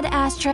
bad ashtray.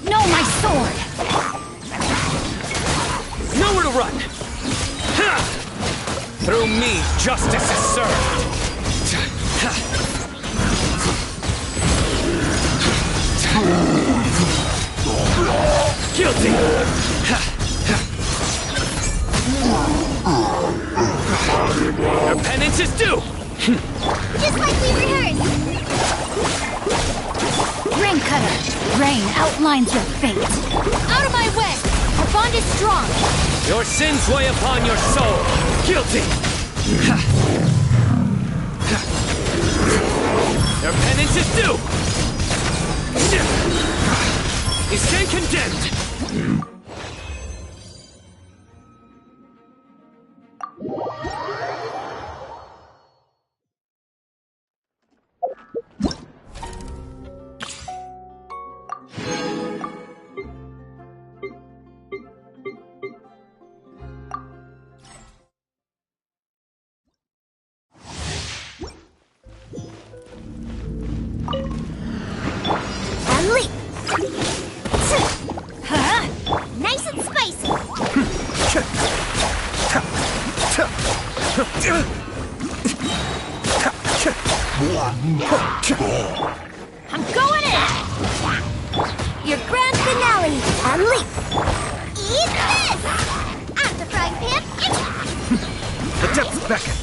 No, my sword! Nowhere to run! Through me, justice is served! Guilty! Your penance is due! Just like we rehearsed! Ring Cutter, rain outlines your fate. Out of my way! Our bond is strong! Your sins weigh upon your soul! Guilty! Your penance is due! You stand condemned! Leap! Huh? Nice and spicy! I'm going in! Your grand finale! A leap! Eat this! I'm the frying pan! The depths beckon!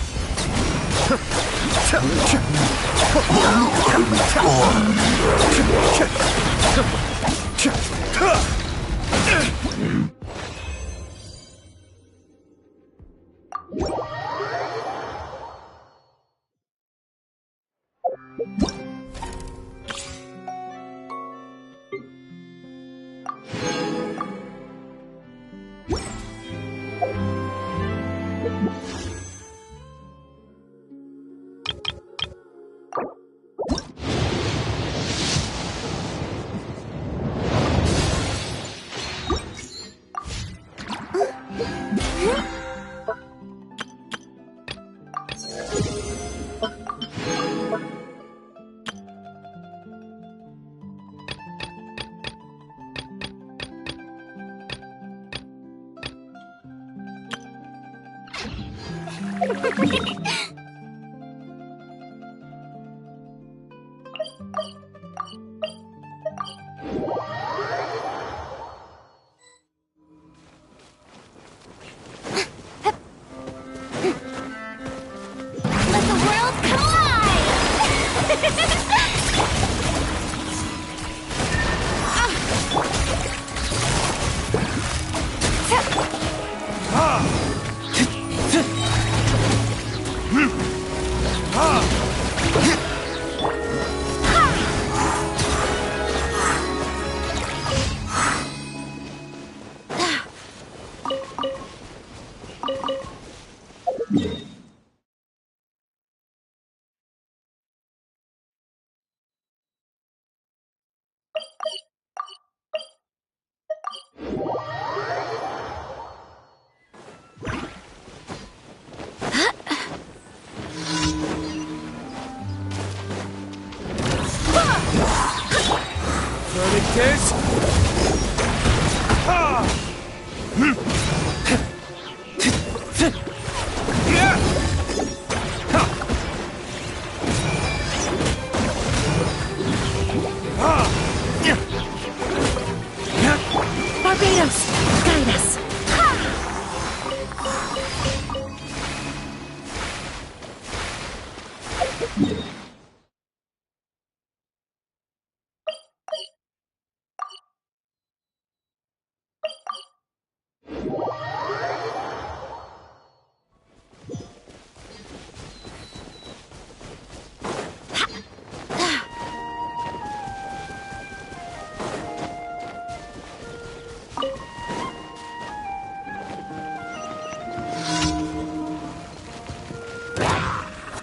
Let the worlds collide! Verdict is... Barbados, guide us.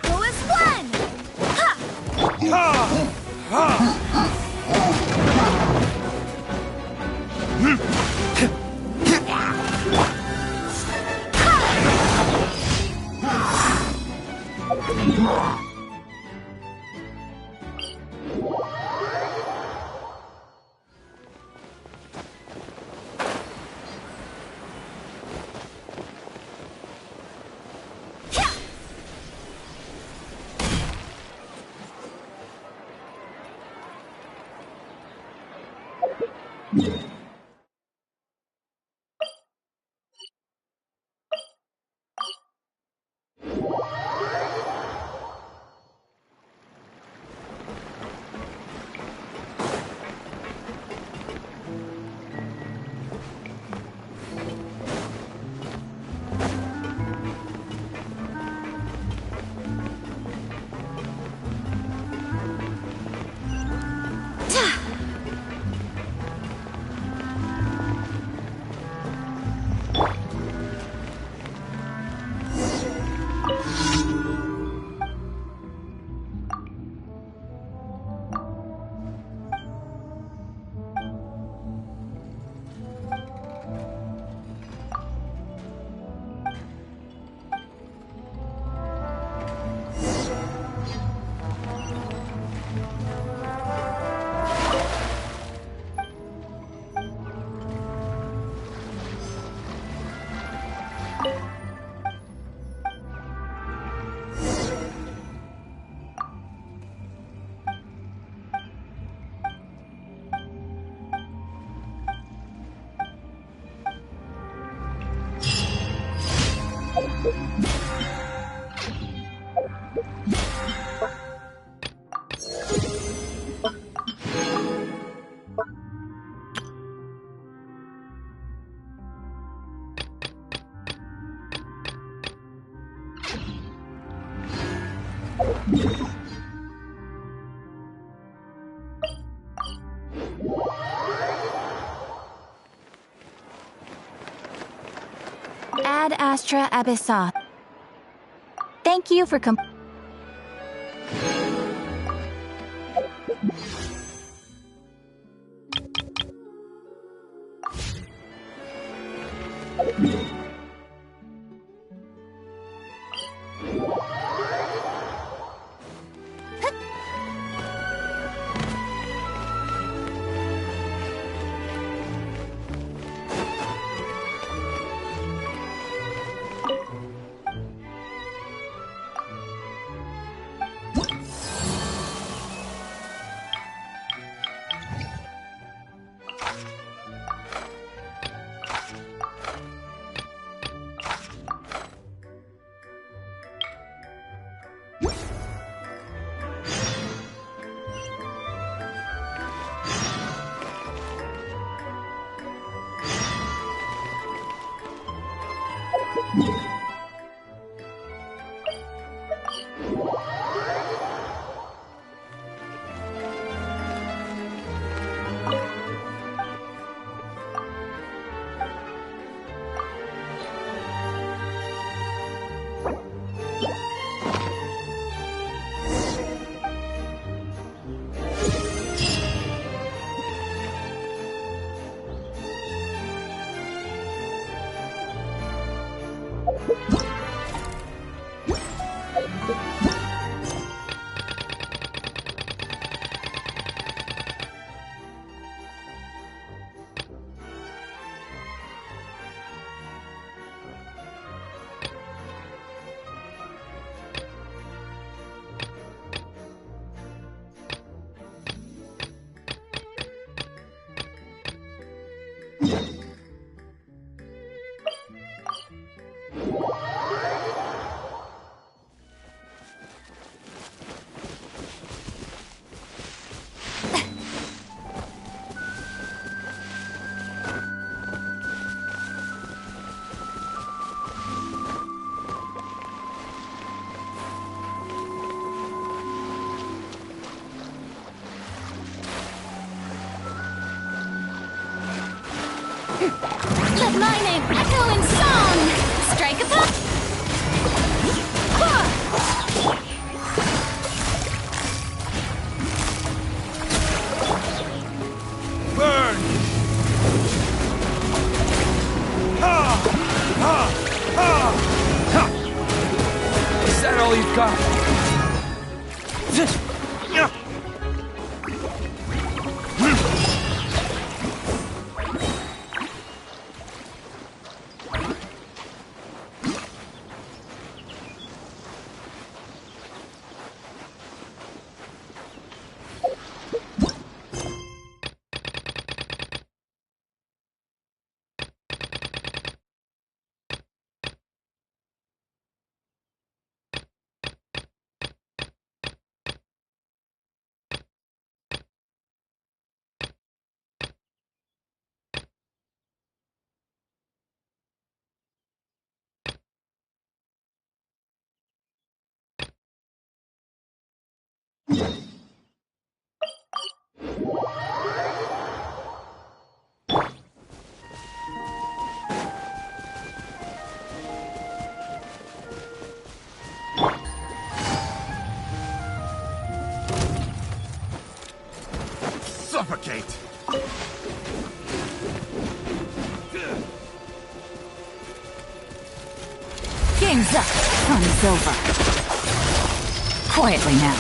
Go as one. Ad Astra Abyssa. Thank you for Let my name echo in song! Strike a pop! Burn! Ha! Ha! Ha! Ha! Is that all you've got? Suffocate! Game's up. Fun is over. Quietly now.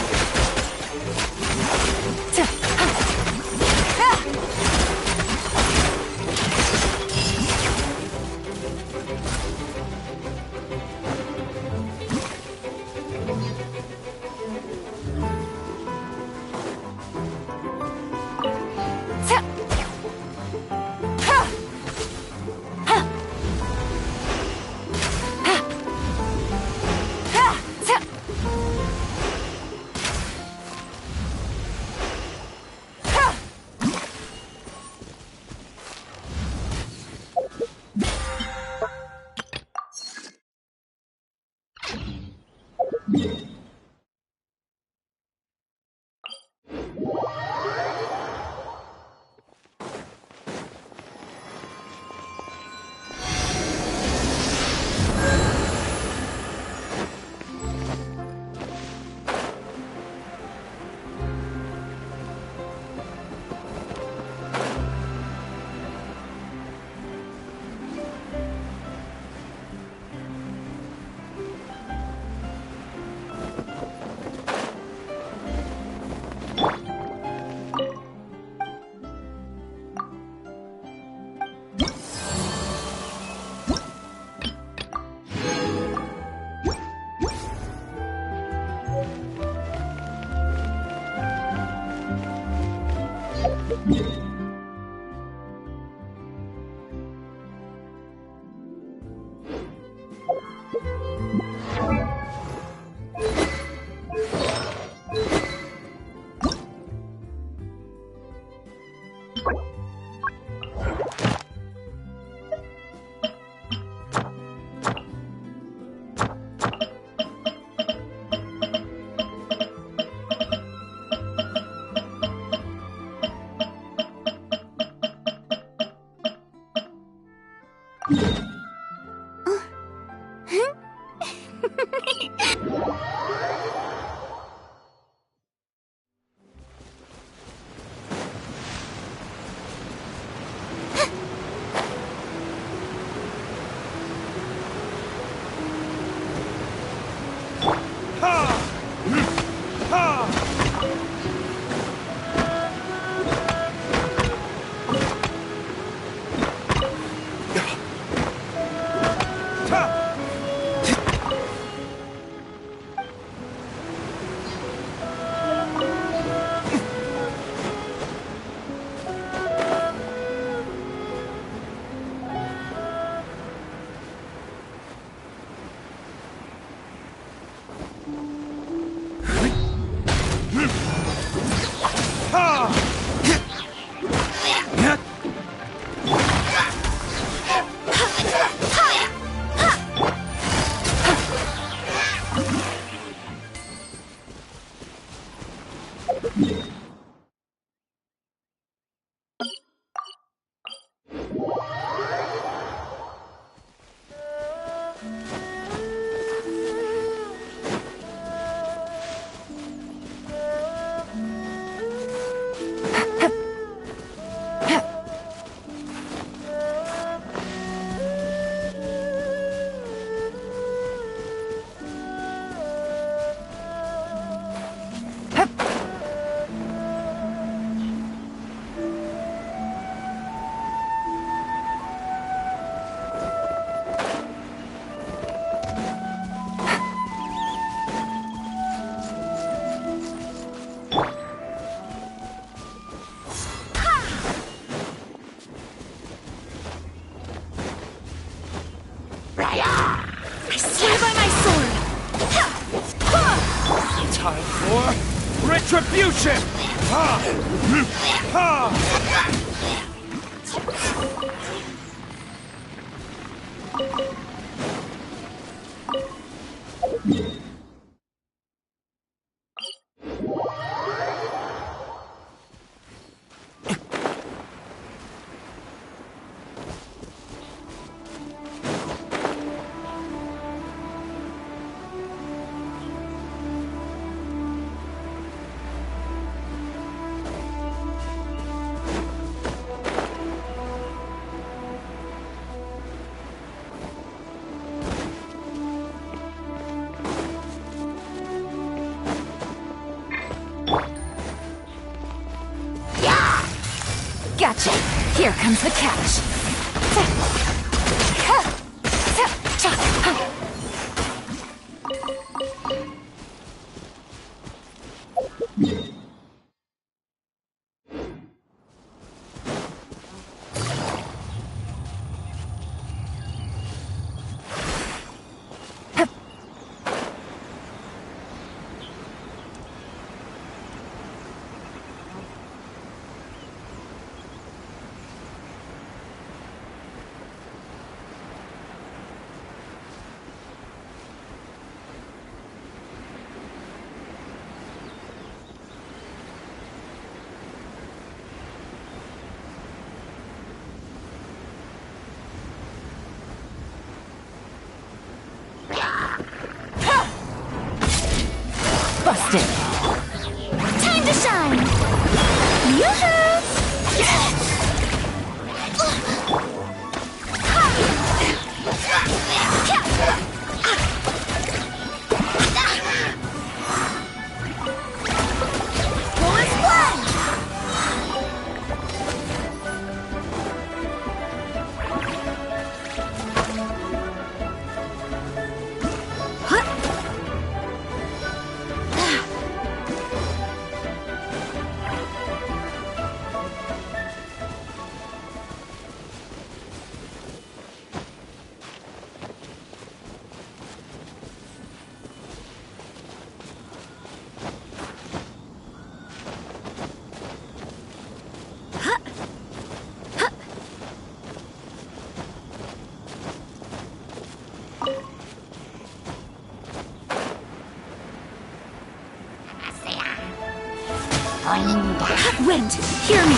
Retribution! Ha! Ha! Gotcha! Here comes the catch! Busted! Time to shine! Yoo-hoo! Polar splash! Wind, hear me!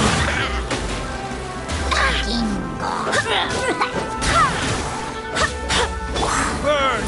Burn!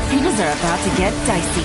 Things are about to get dicey.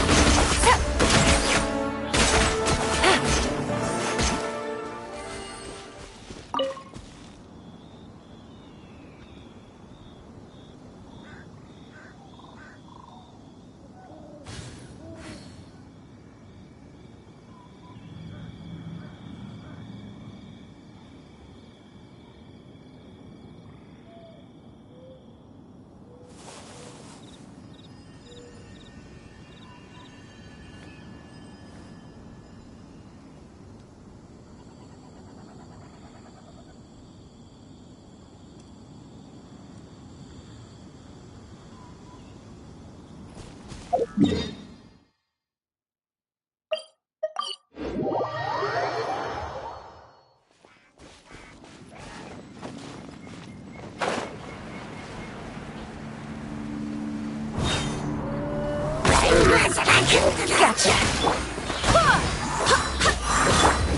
Gotcha!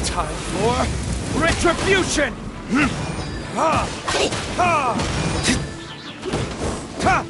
Time for retribution! Ha! Ha! Ha!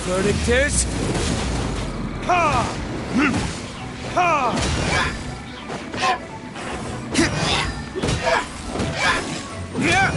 Verdict is... Ha! Ha! Yeah!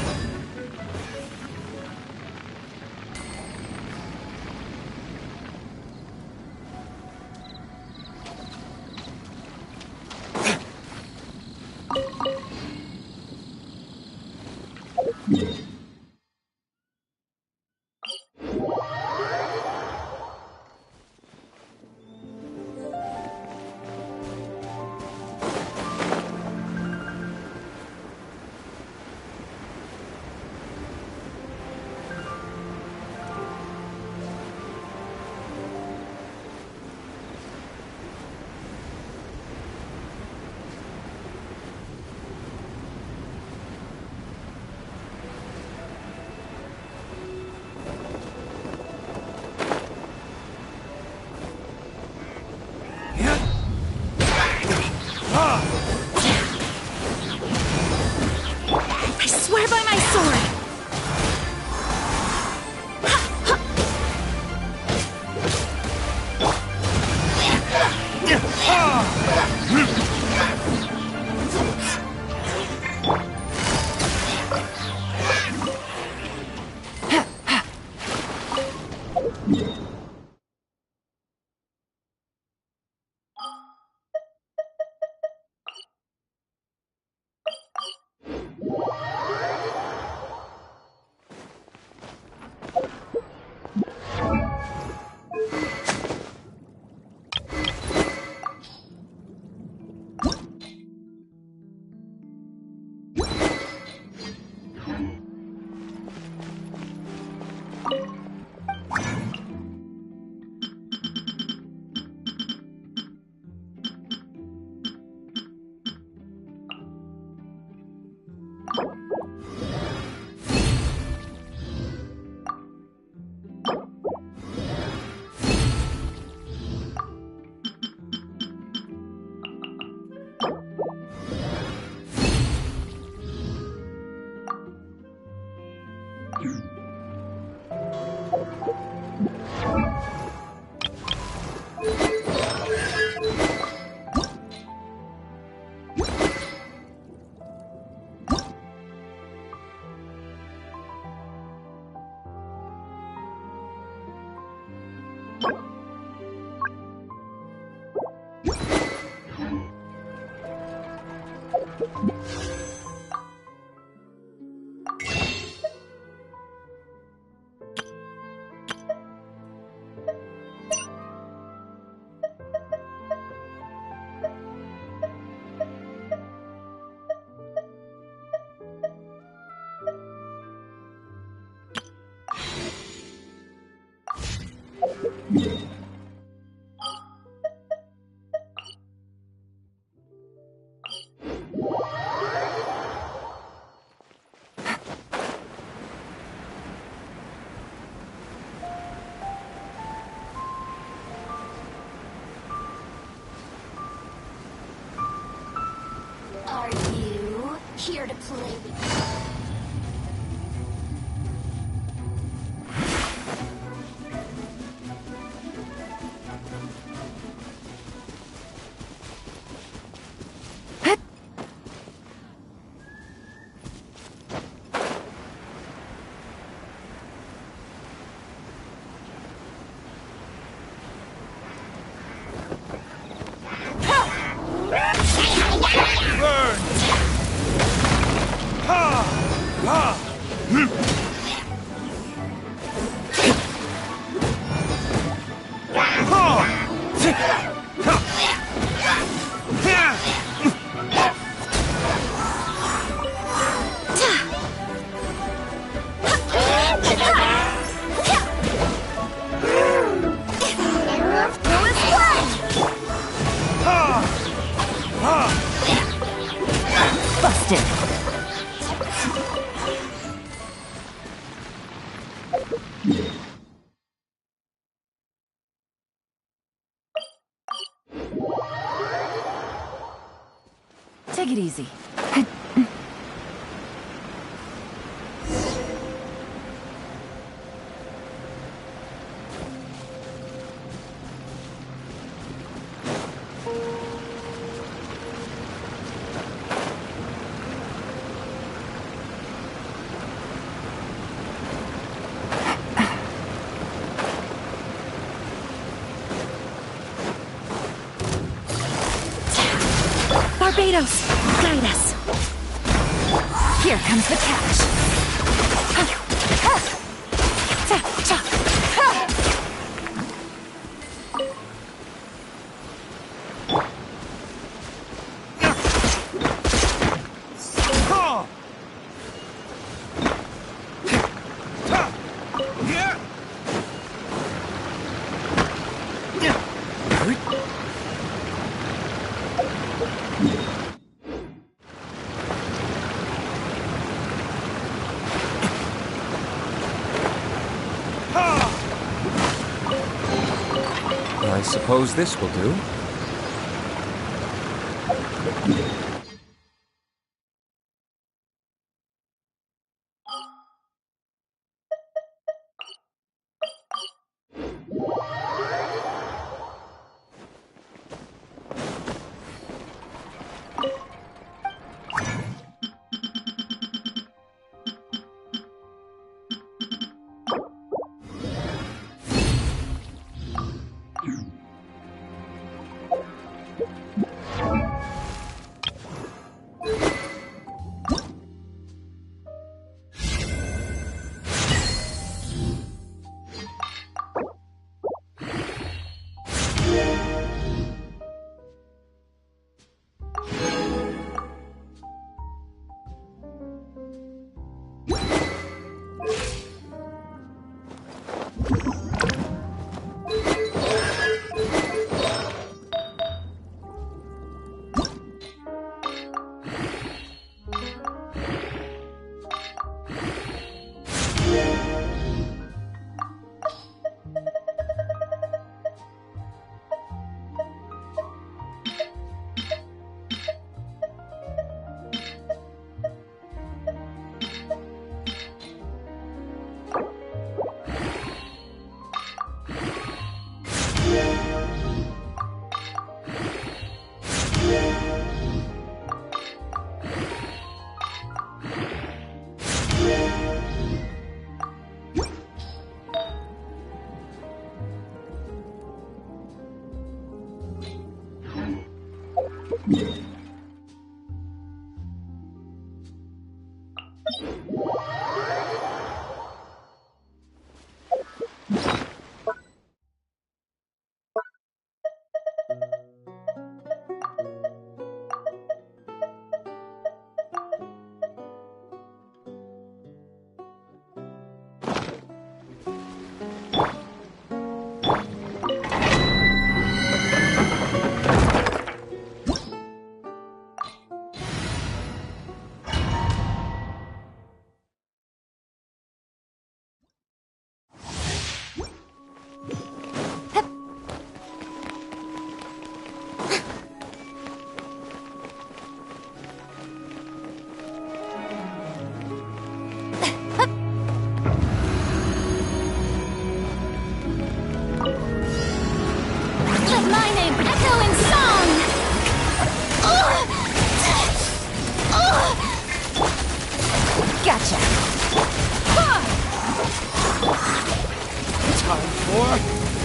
I swear by my sword! Are you here to play with Busted. Take it easy. Barbados, guide us. Here comes the catch. I suppose this will do.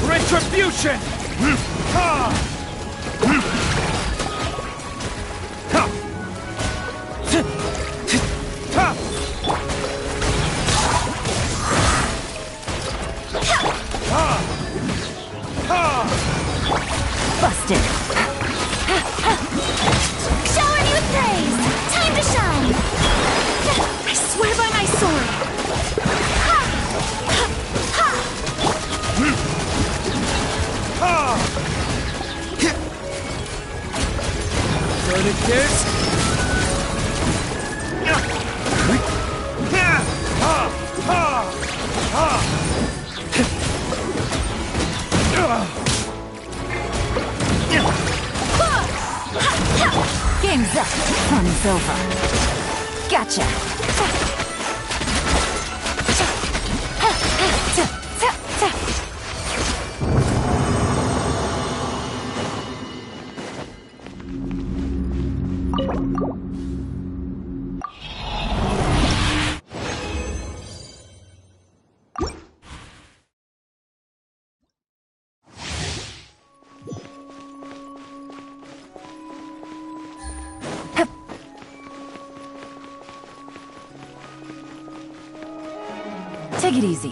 Retribution! is over. Gotcha. Take it easy.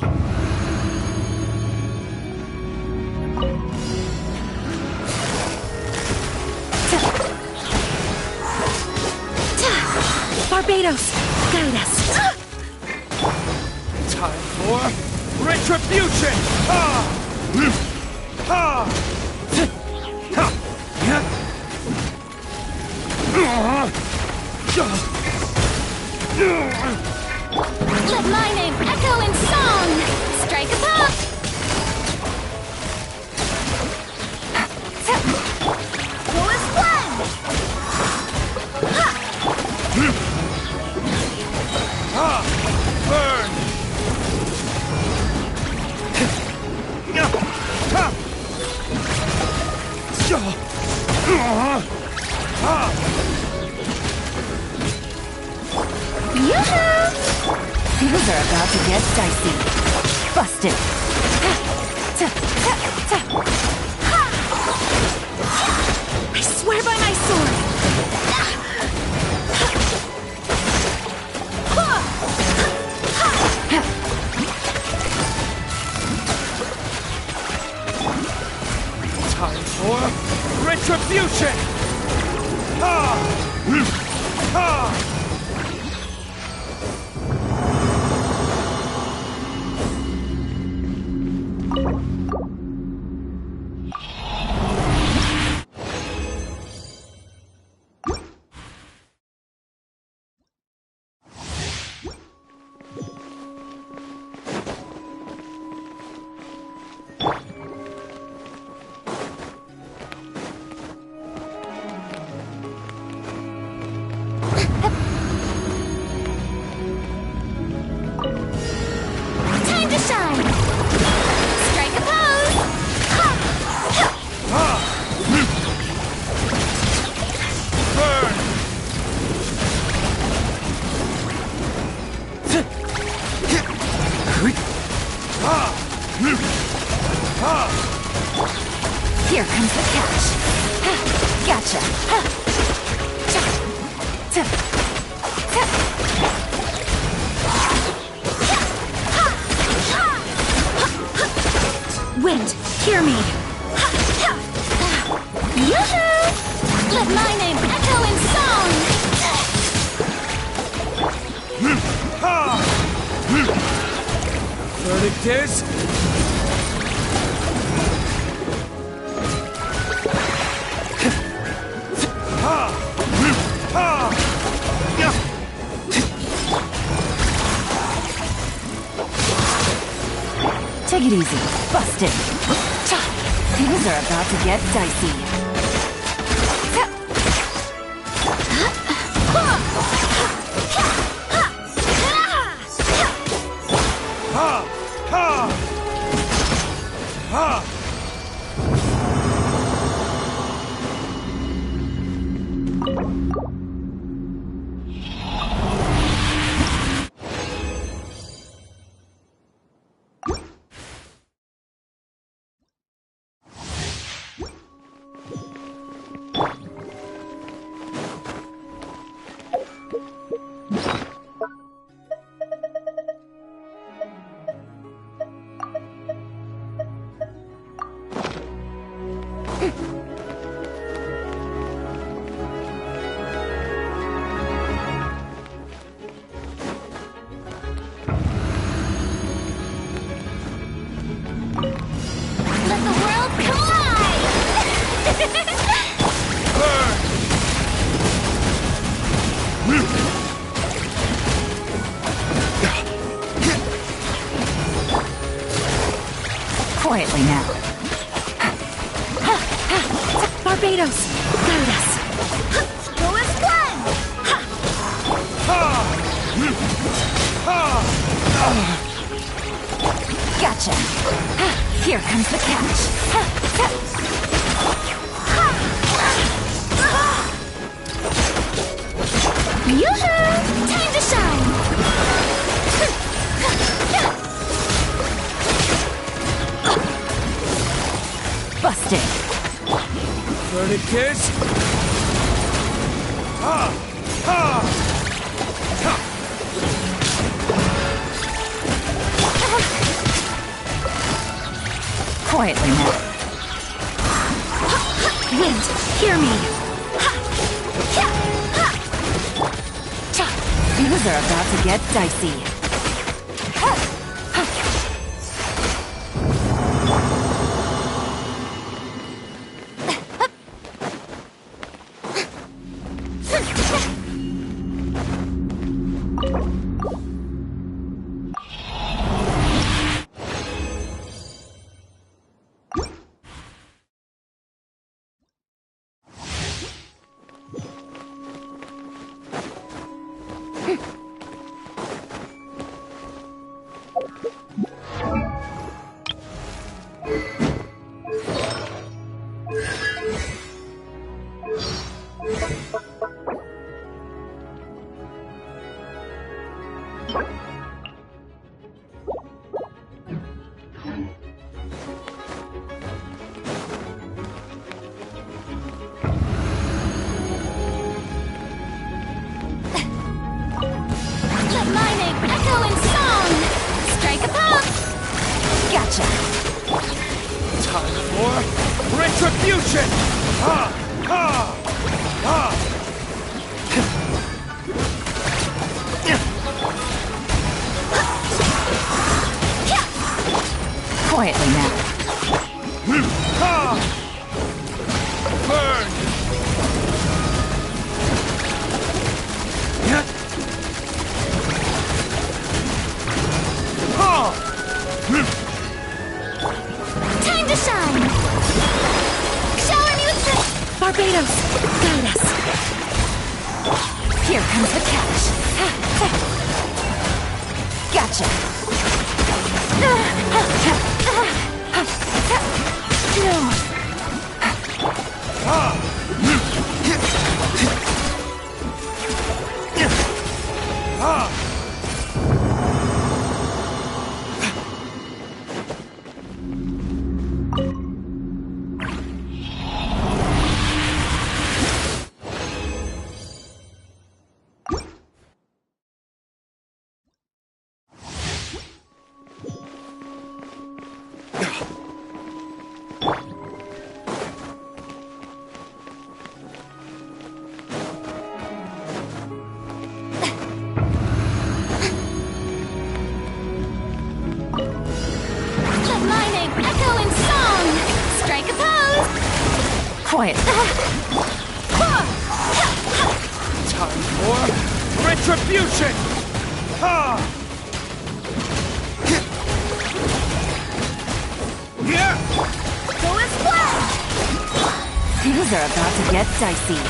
Barbados, guide us. Time for retribution! Ha! Ha! Let my name echo in song! Strike a pop! Go as one! Burn! Yoo-hoo! Things are about to get dicey. Busted! I swear by my sword. Time for retribution! Ha! Ha! Time to shine! Strike a pose! Burn! Here comes the catch. Gotcha. Wind, hear me. Yoo-hoo! Let my name echo in song! Verdict is... Take it easy. Busted. Things are about to get dicey. Let the world collide! Quietly now. Barbados, guide us. Go as one! Gotcha. Here comes the catch. Yoo-hoo! Time to shine! Busted. Verdict is... Quietly now. Wind, hear me. Things are about to get dicey. Retribution! Ha! Ha! Ha! Quietly now. Ha! Burn! Ha! Time to shine! Shower me with this! Barbados, guide us. Here comes the catch. Gotcha. No. Quiet. Time for retribution! Ha! Yeah! Go and splash! Things are about to get dicey.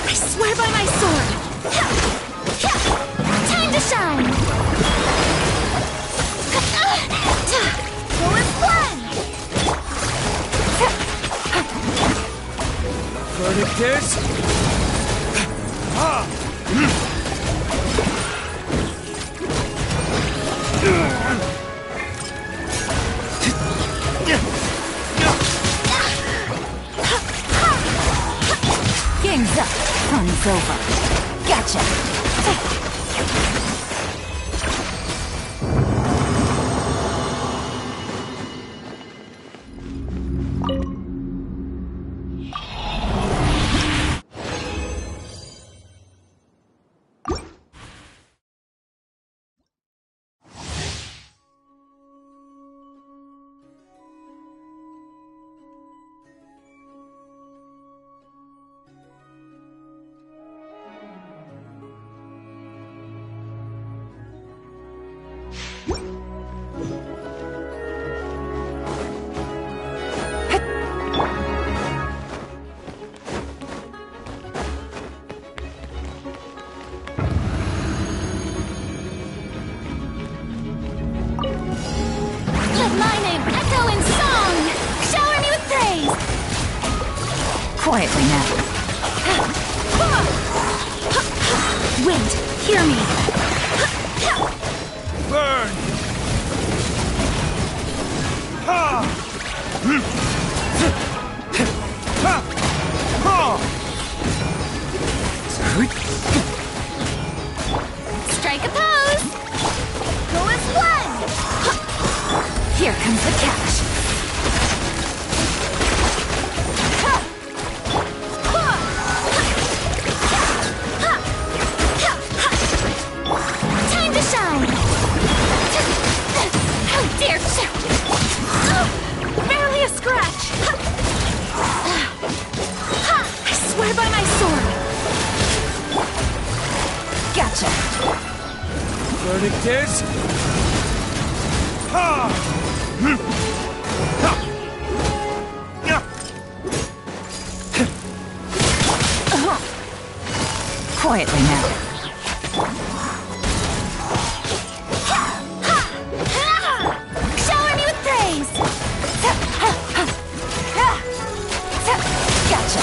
I swear by my sword! Time to shine! Go and blend! Verdict is... Ha! Game's up. Fun's over. Gotcha. Quietly now. Wind, hear me. Burn! Ha! Ha! Ha! Strike a pose. Go as one. Here comes the catch. Time to shine. How dare you? Barely a scratch. I swear by my sword. Gotcha. Verdict is... Ha! Ha! Yeah. Quietly now. Shower me with praise. Gotcha.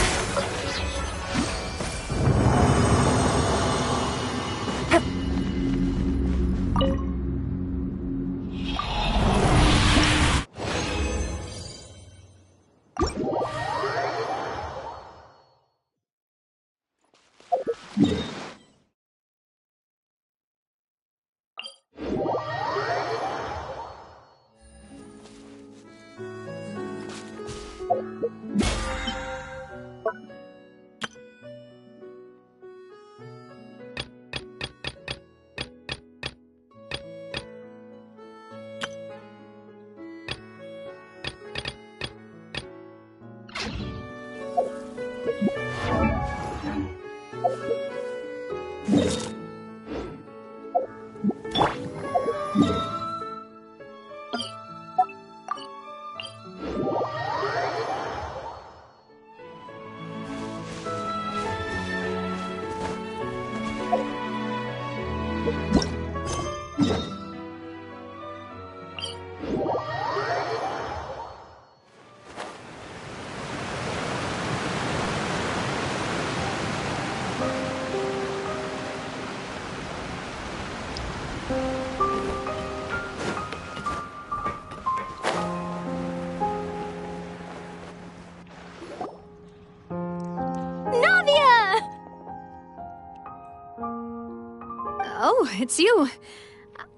Oh, it's you.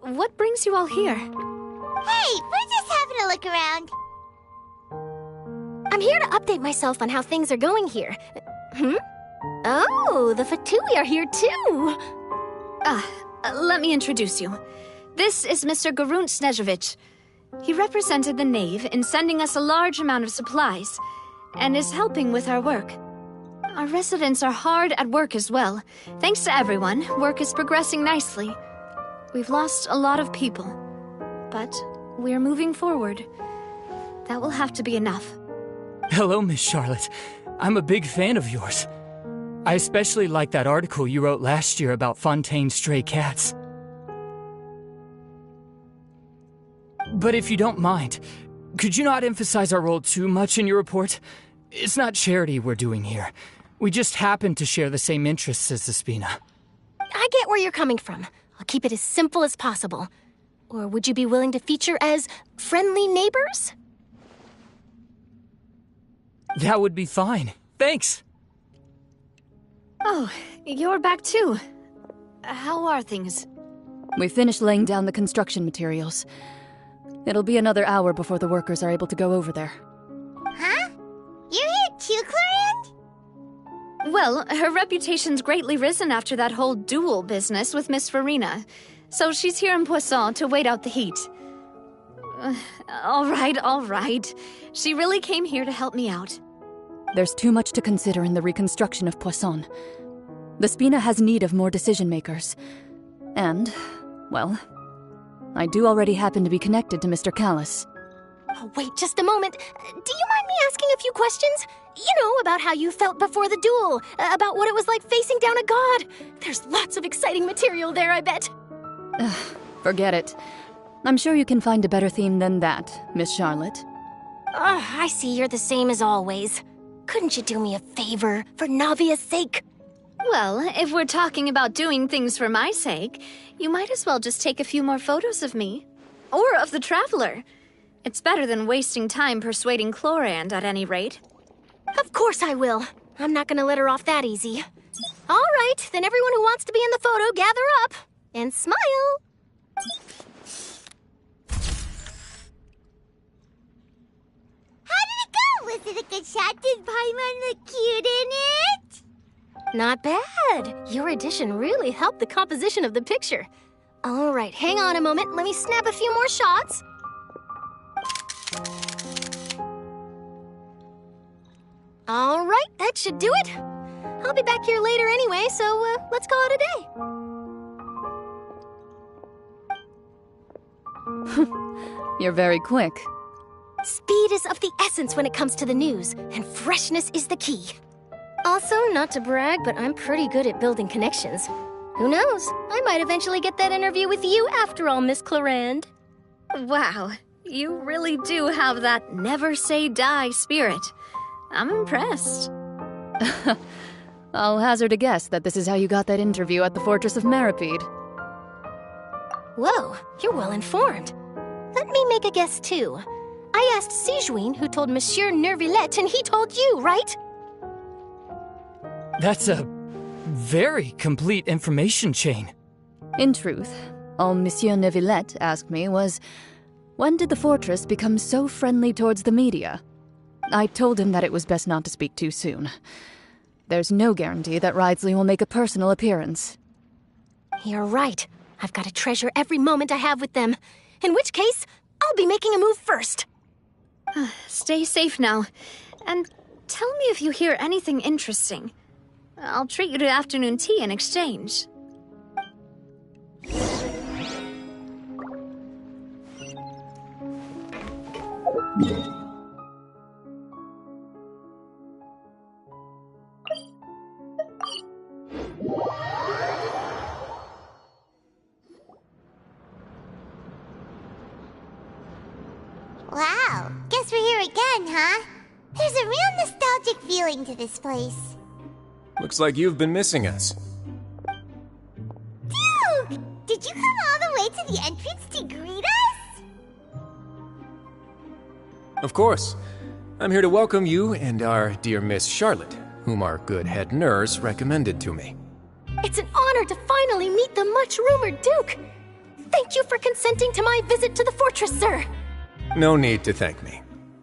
What brings you all here? Hey, we're just having a look around. I'm here to update myself on how things are going here. Oh, the Fatui are here too. Let me introduce you. This is Mr. Garunt Snezhevich. He represented the Knave in sending us a large amount of supplies, and is helping with our work. Our residents are hard at work as well. Thanks to everyone, work is progressing nicely. We've lost a lot of people, but we're moving forward. That will have to be enough. Hello, Miss Charlotte. I'm a big fan of yours. I especially like that article you wrote last year about Fontaine's stray cats. But if you don't mind, could you not emphasize our role too much in your report? It's not charity we're doing here. We just happen to share the same interests as the Spina. I get where you're coming from. I'll keep it as simple as possible. Or would you be willing to feature as friendly neighbors? That would be fine. Thanks. Oh, you're back too. How are things? We finished laying down the construction materials. It'll be another hour before the workers are able to go over there. Huh? You're here too, Clarence? Well, her reputation's greatly risen after that whole duel business with Miss Farina. So she's here in Poisson to wait out the heat. All right. She really came here to help me out. There's too much to consider in the reconstruction of Poisson. The Spina has need of more decision-makers. And, well, I do already happen to be connected to Mr. Callis. Oh, wait just a moment. Do you mind me asking a few questions? You know, about how you felt before the duel, about what it was like facing down a god. There's lots of exciting material there, I bet. Forget it. I'm sure you can find a better theme than that, Miss Charlotte. I see you're the same as always. Couldn't you do me a favor, for Navia's sake? Well, if we're talking about doing things for my sake, you might as well just take a few more photos of me. Or of the Traveler. It's better than wasting time persuading Chlorand, at any rate. Of course I will. I'm not gonna let her off that easy. All right, then everyone who wants to be in the photo, gather up. And smile. How did it go? Was it a good shot? Did Paimon look cute in it? Not bad. Your addition really helped the composition of the picture. All right, hang on a moment. Let me snap a few more shots. All right, that should do it. I'll be back here later anyway, so let's call it a day. You're very quick. Speed is of the essence when it comes to the news, and freshness is the key. Also, not to brag, but I'm pretty good at building connections. Who knows? I might eventually get that interview with you after all, Miss Chlorand. Wow, you really do have that never say die spirit. I'm impressed. I'll hazard a guess that this is how you got that interview at the Fortress of Maripede. Whoa, you're well informed. Let me make a guess too. I asked Sijuin who told Monsieur Nervillet, and he told you, right? That's a very complete information chain. In truth, all Monsieur Neuvillette asked me was, when did the fortress become so friendly towards the media? I told him that it was best not to speak too soon. There's no guarantee that Ridsley will make a personal appearance. You're right. I've got to treasure every moment I have with them. In which case, I'll be making a move first. Stay safe now. And tell me if you hear anything interesting. I'll treat you to afternoon tea in exchange. Wow, guess we're here again, huh? There's a real nostalgic feeling to this place. Looks like you've been missing us. Duke! Did you come all the way to the entrance to greet us? Of course. I'm here to welcome you and our dear Miss Charlotte, whom our good head nurse recommended to me. It's an honor to finally meet the much-rumored Duke. Thank you for consenting to my visit to the fortress, sir. No need to thank me.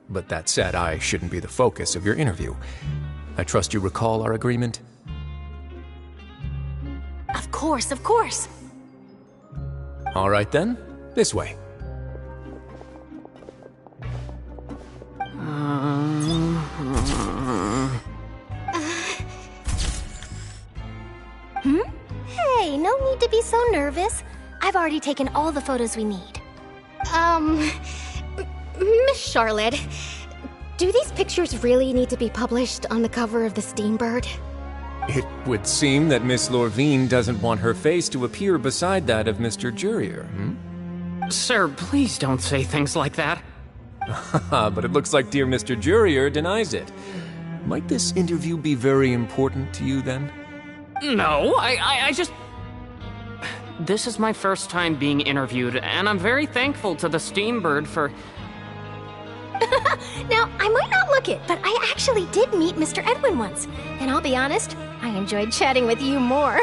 But that said, I shouldn't be the focus of your interview. I trust you recall our agreement? Of course, of course. All right then, this way. Hey, no need to be so nervous. I've already taken all the photos we need. Miss Charlotte, do these pictures really need to be published on the cover of the Steambird? It would seem that Miss Lorvine doesn't want her face to appear beside that of Mr. Jurier, Sir, please don't say things like that. But it looks like dear Mr. Jurier denies it. Might this interview be very important to you then? No, I just... This is my first time being interviewed, and I'm very thankful to the Steambird for... Now, I might not look it, but I actually did meet Mr. Edwin once. And I'll be honest, I enjoyed chatting with you more.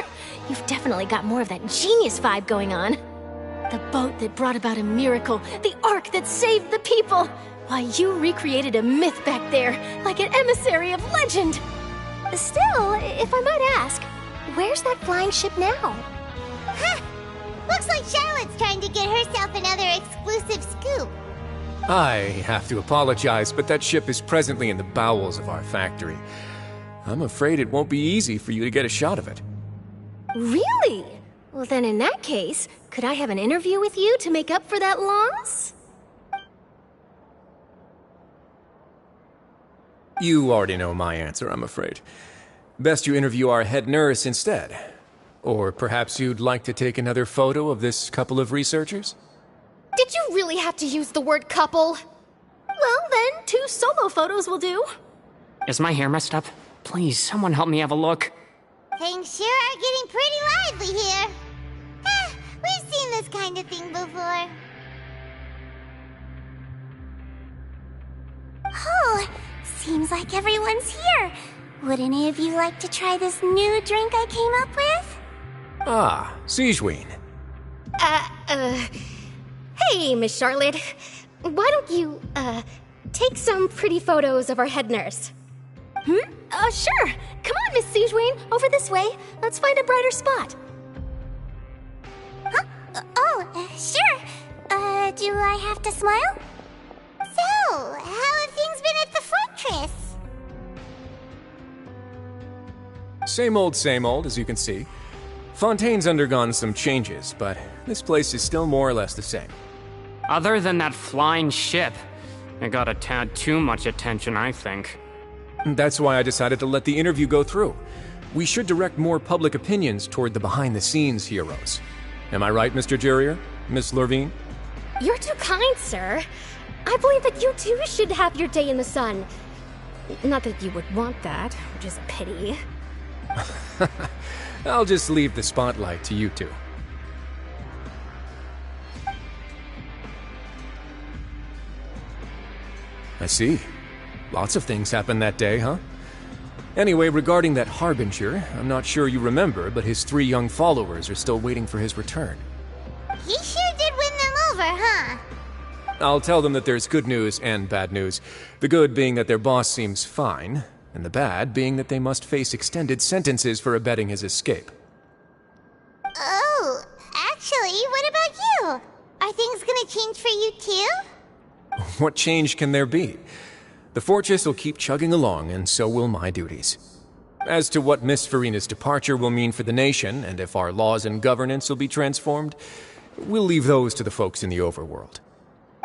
You've definitely got more of that genius vibe going on. The boat that brought about a miracle, the ark that saved the people. Why, you recreated a myth back there, like an emissary of legend. Still, if I might ask, where's that flying ship now? Huh! Looks like Charlotte's trying to get herself another exclusive scoop. I have to apologize, but that ship is presently in the bowels of our factory. I'm afraid it won't be easy for you to get a shot of it. Really? Well, then in that case, could I have an interview with you to make up for that loss? You already know my answer, I'm afraid. Best you interview our head nurse instead. Or perhaps you'd like to take another photo of this couple of researchers? Did you really have to use the word couple? Well, then, 2 solo photos will do. Is my hair messed up? Please, someone help me have a look. Things sure are getting pretty lively here. We've seen this kind of thing before. Oh, seems like everyone's here. Would any of you like to try this new drink I came up with? Ah, Sigewinne. Hey, Miss Charlotte. Why don't you, take some pretty photos of our head nurse? Sure. Come on, Miss Sigewinne. Over this way. Let's find a brighter spot. Huh? Sure. Do I have to smile? So, how have things been at the fortress? Same old, as you can see. Fontaine's undergone some changes, but this place is still more or less the same. Other than that flying ship, it got a tad too much attention, I think. That's why I decided to let the interview go through. We should direct more public opinions toward the behind-the-scenes heroes. Am I right, Mr. Jurrier? Miss Lurvine? You're too kind, sir. I believe that you too should have your day in the sun. Not that you would want that, which is a pity. I'll just leave the spotlight to you two. I see. Lots of things happened that day, huh? Anyway, regarding that Harbinger, I'm not sure you remember, but his 3 young followers are still waiting for his return. He sure did win them over, huh? I'll tell them that there's good news and bad news. The good being that their boss seems fine, and the bad being that they must face extended sentences for abetting his escape. Oh, actually, what about you? Are things gonna change for you too? What change can there be? The fortress will keep chugging along, and so will my duties. As to what Miss Furina's departure will mean for the nation, and if our laws and governance will be transformed, we'll leave those to the folks in the overworld.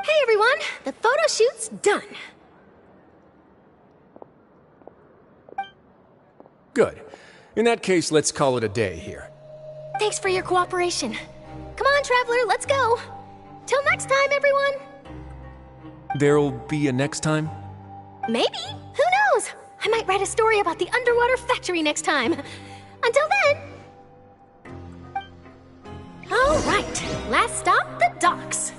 Hey, everyone. The photo shoot's done. Good. In that case, let's call it a day here. Thanks for your cooperation. Come on, Traveler, let's go. Till next time, everyone. There'll be a next time? Maybe. Who knows? I might write a story about the underwater factory next time. Until then. All right. Last stop, the docks.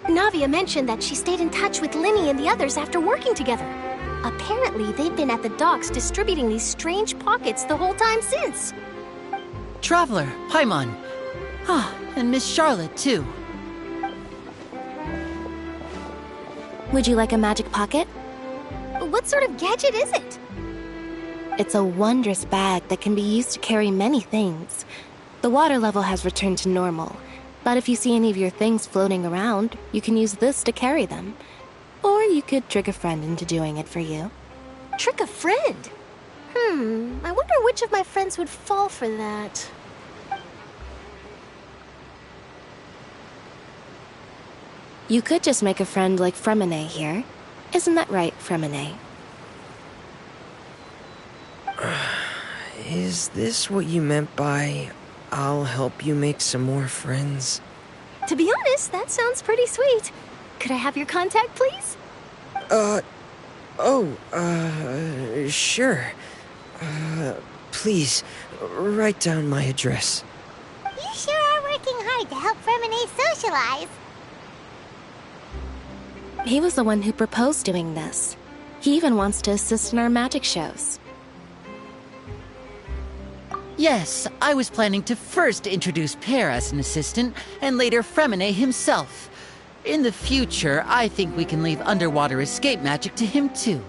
Navia mentioned that she stayed in touch with Linny and the others after working together. Apparently, they've been at the docks distributing these strange pockets the whole time since. Traveler, Paimon. Ah, and Miss Charlotte, too. Would you like a magic pocket? What sort of gadget is it? It's a wondrous bag that can be used to carry many things. The water level has returned to normal, but if you see any of your things floating around, you can use this to carry them. Or you could trick a friend into doing it for you. Trick a friend? I wonder which of my friends would fall for that. You could just make a friend like Fremine here. Isn't that right, Fremine? Is this what you meant by, I'll help you make some more friends? To be honest, that sounds pretty sweet. Could I have your contact, please? Sure. Please, write down my address. You sure are working hard to help Fremine socialize. He was the one who proposed doing this. He even wants to assist in our magic shows. Yes, I was planning to first introduce Per as an assistant, and later Fremine himself. In the future, I think we can leave underwater escape magic to him too.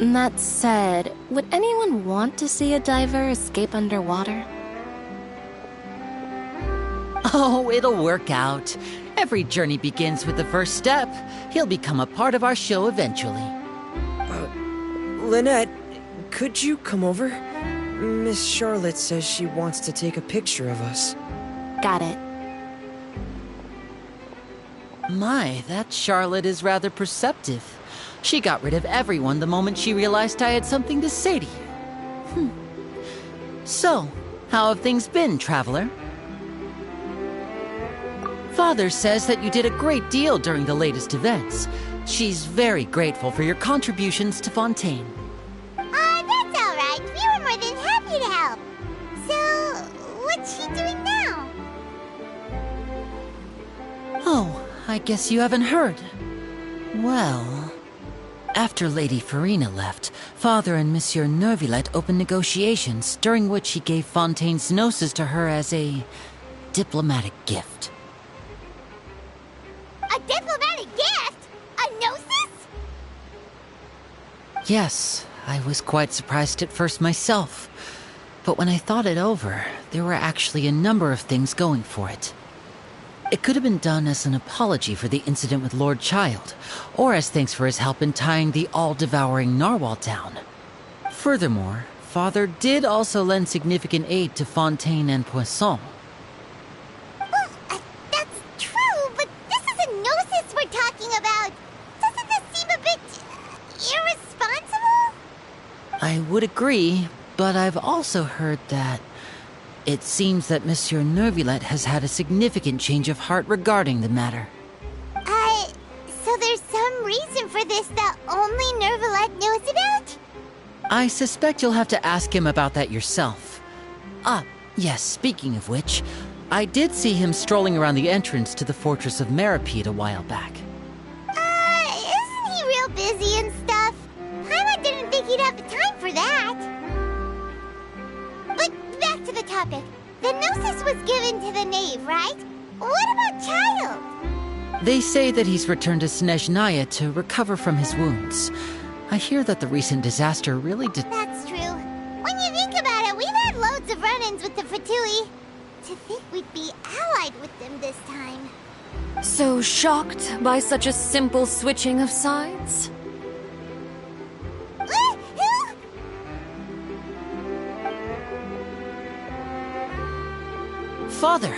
That said, would anyone want to see a diver escape underwater? Oh, it'll work out. Every journey begins with the first step. He'll become a part of our show eventually. Lynette, could you come over? Miss Charlotte says she wants to take a picture of us. Got it. My, that Charlotte is rather perceptive. She got rid of everyone the moment she realized I had something to say to you. So, how have things been, Traveler? Father says that you did a great deal during the latest events. She's very grateful for your contributions to Fontaine. That's all right. We were more than happy to help. So, what's she doing now? Oh, I guess you haven't heard. Well, after Lady Farina left, Father and Monsieur Neuvillette opened negotiations, during which he gave Fontaine's gnosis to her as a diplomatic gift. A diplomatic gift? A gnosis? Yes, I was quite surprised at first myself. But when I thought it over, there were actually a number of things going for it. It could have been done as an apology for the incident with Lord Child, or as thanks for his help in tying the all-devouring narwhal down. Furthermore, Father did also lend significant aid to Fontaine and Poisson. Well, that's true, but this is a gnosis we're talking about. Doesn't this seem a bit irresponsible? I would agree, but I've also heard that it seems that Monsieur Neuvillette has had a significant change of heart regarding the matter. So there's some reason for this that only Neuvillette knows about? I suspect you'll have to ask him about that yourself. Yes, speaking of which, I did see him strolling around the entrance to the Fortress of Meripede a while back. Isn't he real busy and stuff? Paimon didn't think he'd have the time for that. But back to the topic. The gnosis was given to the knave, right? What about Child? They say that he's returned to Snezhnaya to recover from his wounds. I hear that the recent disaster really did— That's true. When you think about it, we've had loads of run-ins with the Fatui. To think we'd be allied with them this time. So shocked by such a simple switching of sides? Father!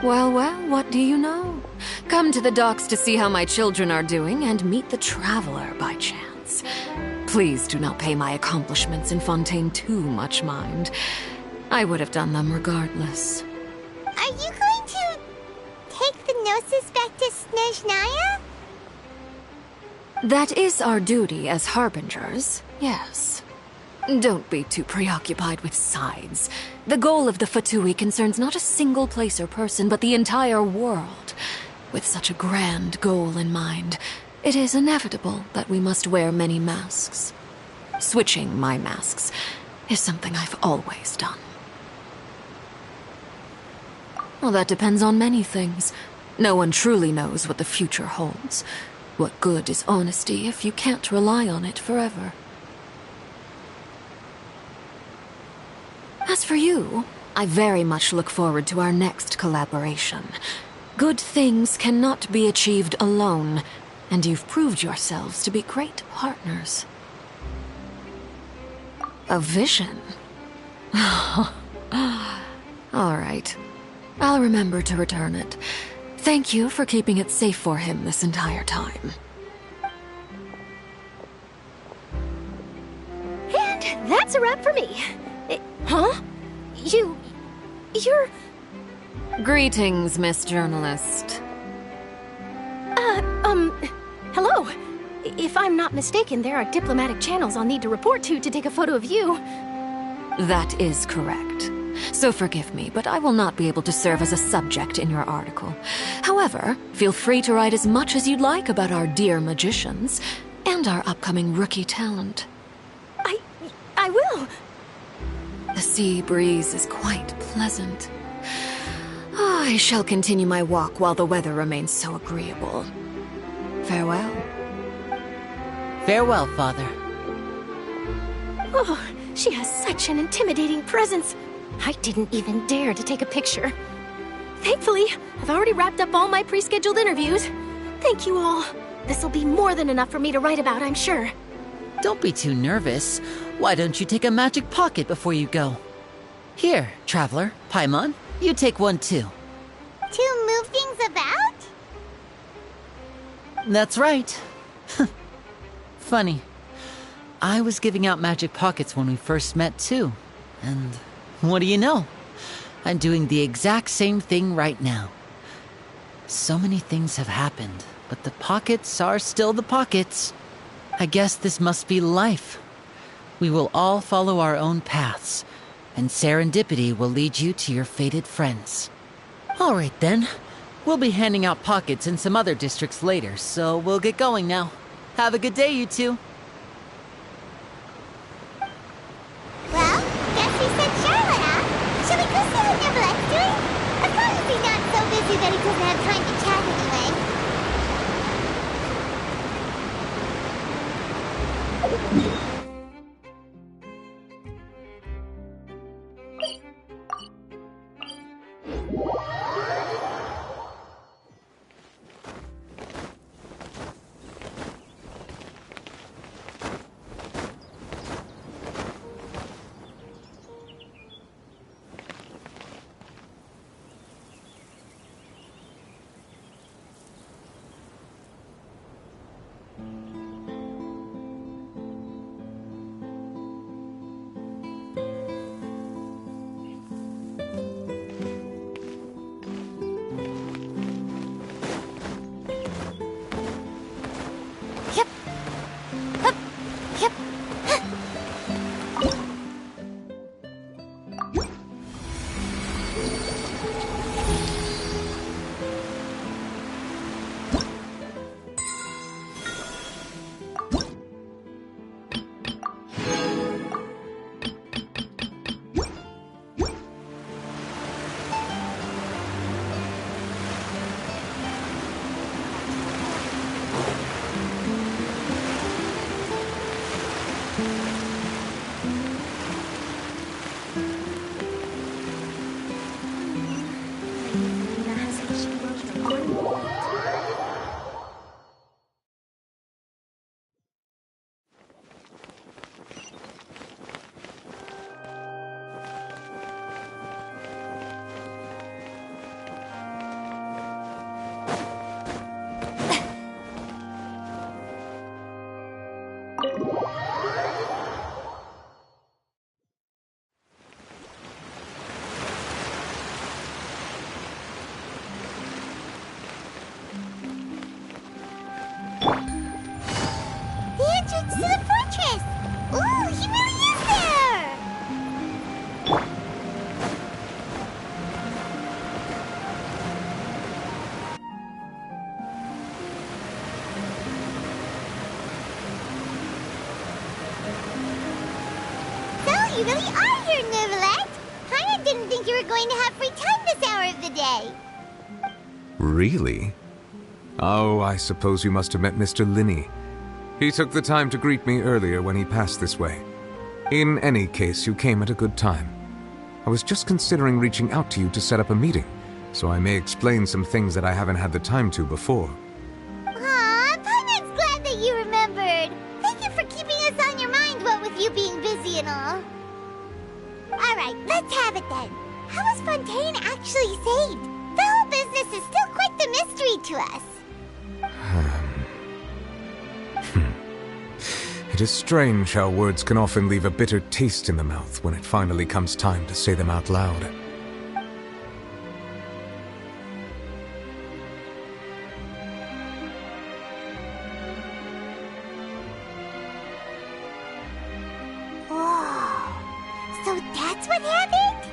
Well, what do you know? Come to the docks to see how my children are doing and meet the Traveler by chance. Please do not pay my accomplishments in Fontaine too much mind. I would have done them regardless. Are you going to take the gnosis back to Snezhnaya? That is our duty as harbingers, yes. Don't be too preoccupied with sides. The goal of the Fatui concerns not a single place or person, but the entire world. With such a grand goal in mind, it is inevitable that we must wear many masks. Switching my masks is something I've always done. Well, that depends on many things. No one truly knows what the future holds. What good is honesty if you can't rely on it forever? As for you, I very much look forward to our next collaboration. Good things cannot be achieved alone, and you've proved yourselves to be great partners. A vision? All right. I'll remember to return it. Thank you for keeping it safe for him this entire time. And that's a wrap for me. Huh? You're... Greetings, Miss Journalist. Hello. If I'm I'm not mistaken, there are diplomatic channels I'll need to report to take a photo of you. That is correct. So forgive me, but I will not be able to serve as a subject in your article. However, feel free to write as much as you'd like about our dear magicians and our upcoming rookie talent. I will. The sea breeze is quite pleasant. I shall continue my walk while the weather remains so agreeable. Farewell. Farewell, Father. Oh, she has such an intimidating presence. I didn't even dare to take a picture. Thankfully, I've already wrapped up all my pre-scheduled interviews. Thank you all. This'll be more than enough for me to write about, I'm sure. Don't be too nervous. Why don't you take a magic pocket before you go? Here, Traveler, Paimon, you take one too. To move things about? That's right. Funny. I was giving out magic pockets when we first met too. And what do you know? I'm doing the exact same thing right now. So many things have happened, but the pockets are still the pockets. I guess this must be life. We will all follow our own paths, and serendipity will lead you to your fated friends. All right then. We'll be handing out pockets in some other districts later, so we'll get going now. Have a good day, you two. Well, guess we sent Charlotte, huh? Shall we go see what Neverlette's doing? As long as he's not so busy that he doesn't have time to chat anyway. To the fortress! Ooh, he really is there! So, you really are here, Neverlette! Paimon didn't think you were going to have free time this hour of the day. Really? Oh, I suppose you must have met Mr. Linney. He took the time to greet me earlier when he passed this way. In any case, you came at a good time. I was just considering reaching out to you to set up a meeting, so I may explain some things that I haven't had the time to before. Aw, Paimon's glad that you remembered. Thank you for keeping us on your mind, what with you being busy and all. Alright, let's have it then. How was Fontaine actually saved? The whole business is still quite the mystery to us. It is strange how words can often leave a bitter taste in the mouth when it finally comes time to say them out loud. So that's what happened?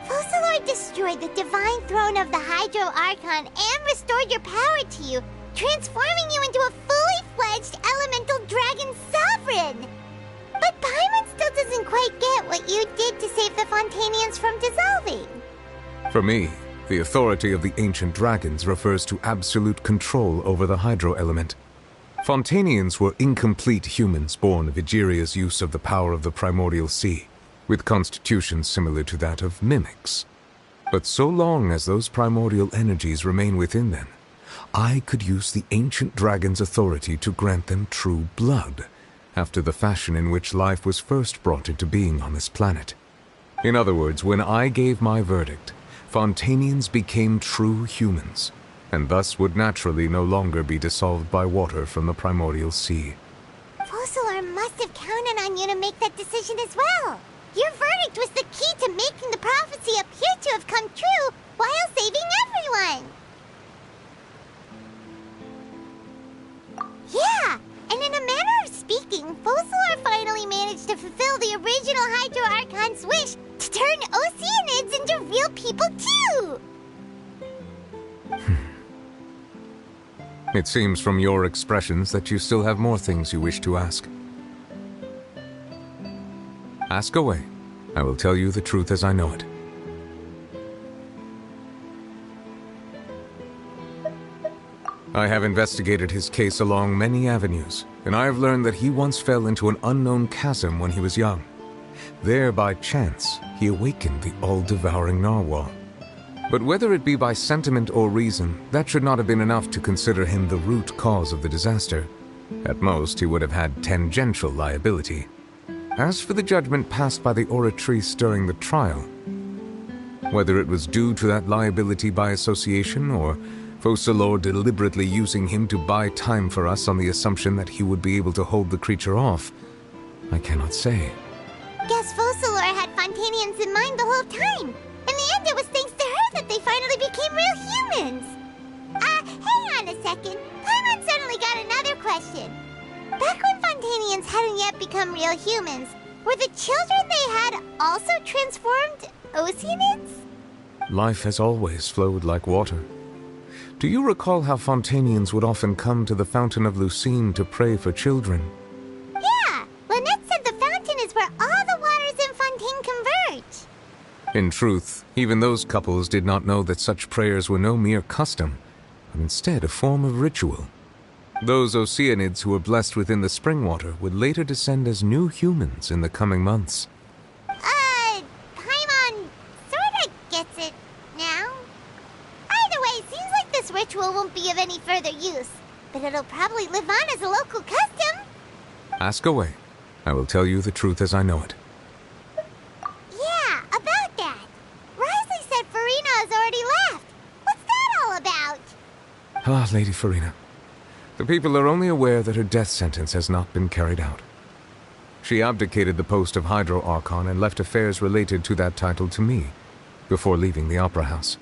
Focalor destroyed the divine throne of the Hydro Archon and restored your power to you, transforming you into a fully fledged elemental dragon sovereign. But Paimon still doesn't quite get what you did to save the Fontanians from dissolving. For me, the authority of the ancient dragons refers to absolute control over the hydro element. Fontanians were incomplete humans born of Egeria's use of the power of the primordial sea, with constitutions similar to that of mimics. But so long as those primordial energies remain within them, I could use the ancient dragon's authority to grant them true blood, after the fashion in which life was first brought into being on this planet. In other words, when I gave my verdict, Fontanians became true humans, and thus would naturally no longer be dissolved by water from the primordial sea. Focalor must have counted on you to make that decision as well. Your verdict was the key to making the prophecy appear to have come true while saving everyone. Yeah, and in a manner of speaking, Focalor finally managed to fulfill the original Hydro Archon's wish to turn Oceanids into real people too! It seems from your expressions that you still have more things you wish to ask. Ask away. I will tell you the truth as I know it. I have investigated his case along many avenues, and I have learned that he once fell into an unknown chasm when he was young. There, by chance, he awakened the all-devouring narwhal. But whether it be by sentiment or reason, that should not have been enough to consider him the root cause of the disaster. At most, he would have had tangential liability. As for the judgment passed by the Oratrice during the trial, whether it was due to that liability by association, or Focalor deliberately using him to buy time for us on the assumption that he would be able to hold the creature off, I cannot say. Guess Focalor had Fontanians in mind the whole time. In the end, it was thanks to her that they finally became real humans. Hang on a second. Paimon suddenly got another question. Back when Fontanians hadn't yet become real humans, were the children they had also transformed Oceanids? Life has always flowed like water. Do you recall how Fontanians would often come to the Fountain of Lucine to pray for children? Yeah! Lynette said the fountain is where all the waters in Fontaine converge. In truth, even those couples did not know that such prayers were no mere custom, but instead a form of ritual. Those Oceanids who were blessed within the spring water would later descend as new humans in the coming months. Paimon sorta gets it now. Either way, seems like this ritual won't be of any further use, but it'll probably live on as a local custom. Ask away. I will tell you the truth as I know it. Yeah, about that. Risley said Farina has already left. What's that all about? Ah, Lady Farina. The people are only aware that her death sentence has not been carried out. She abdicated the post of Hydro Archon and left affairs related to that title to me, before leaving the Opera House.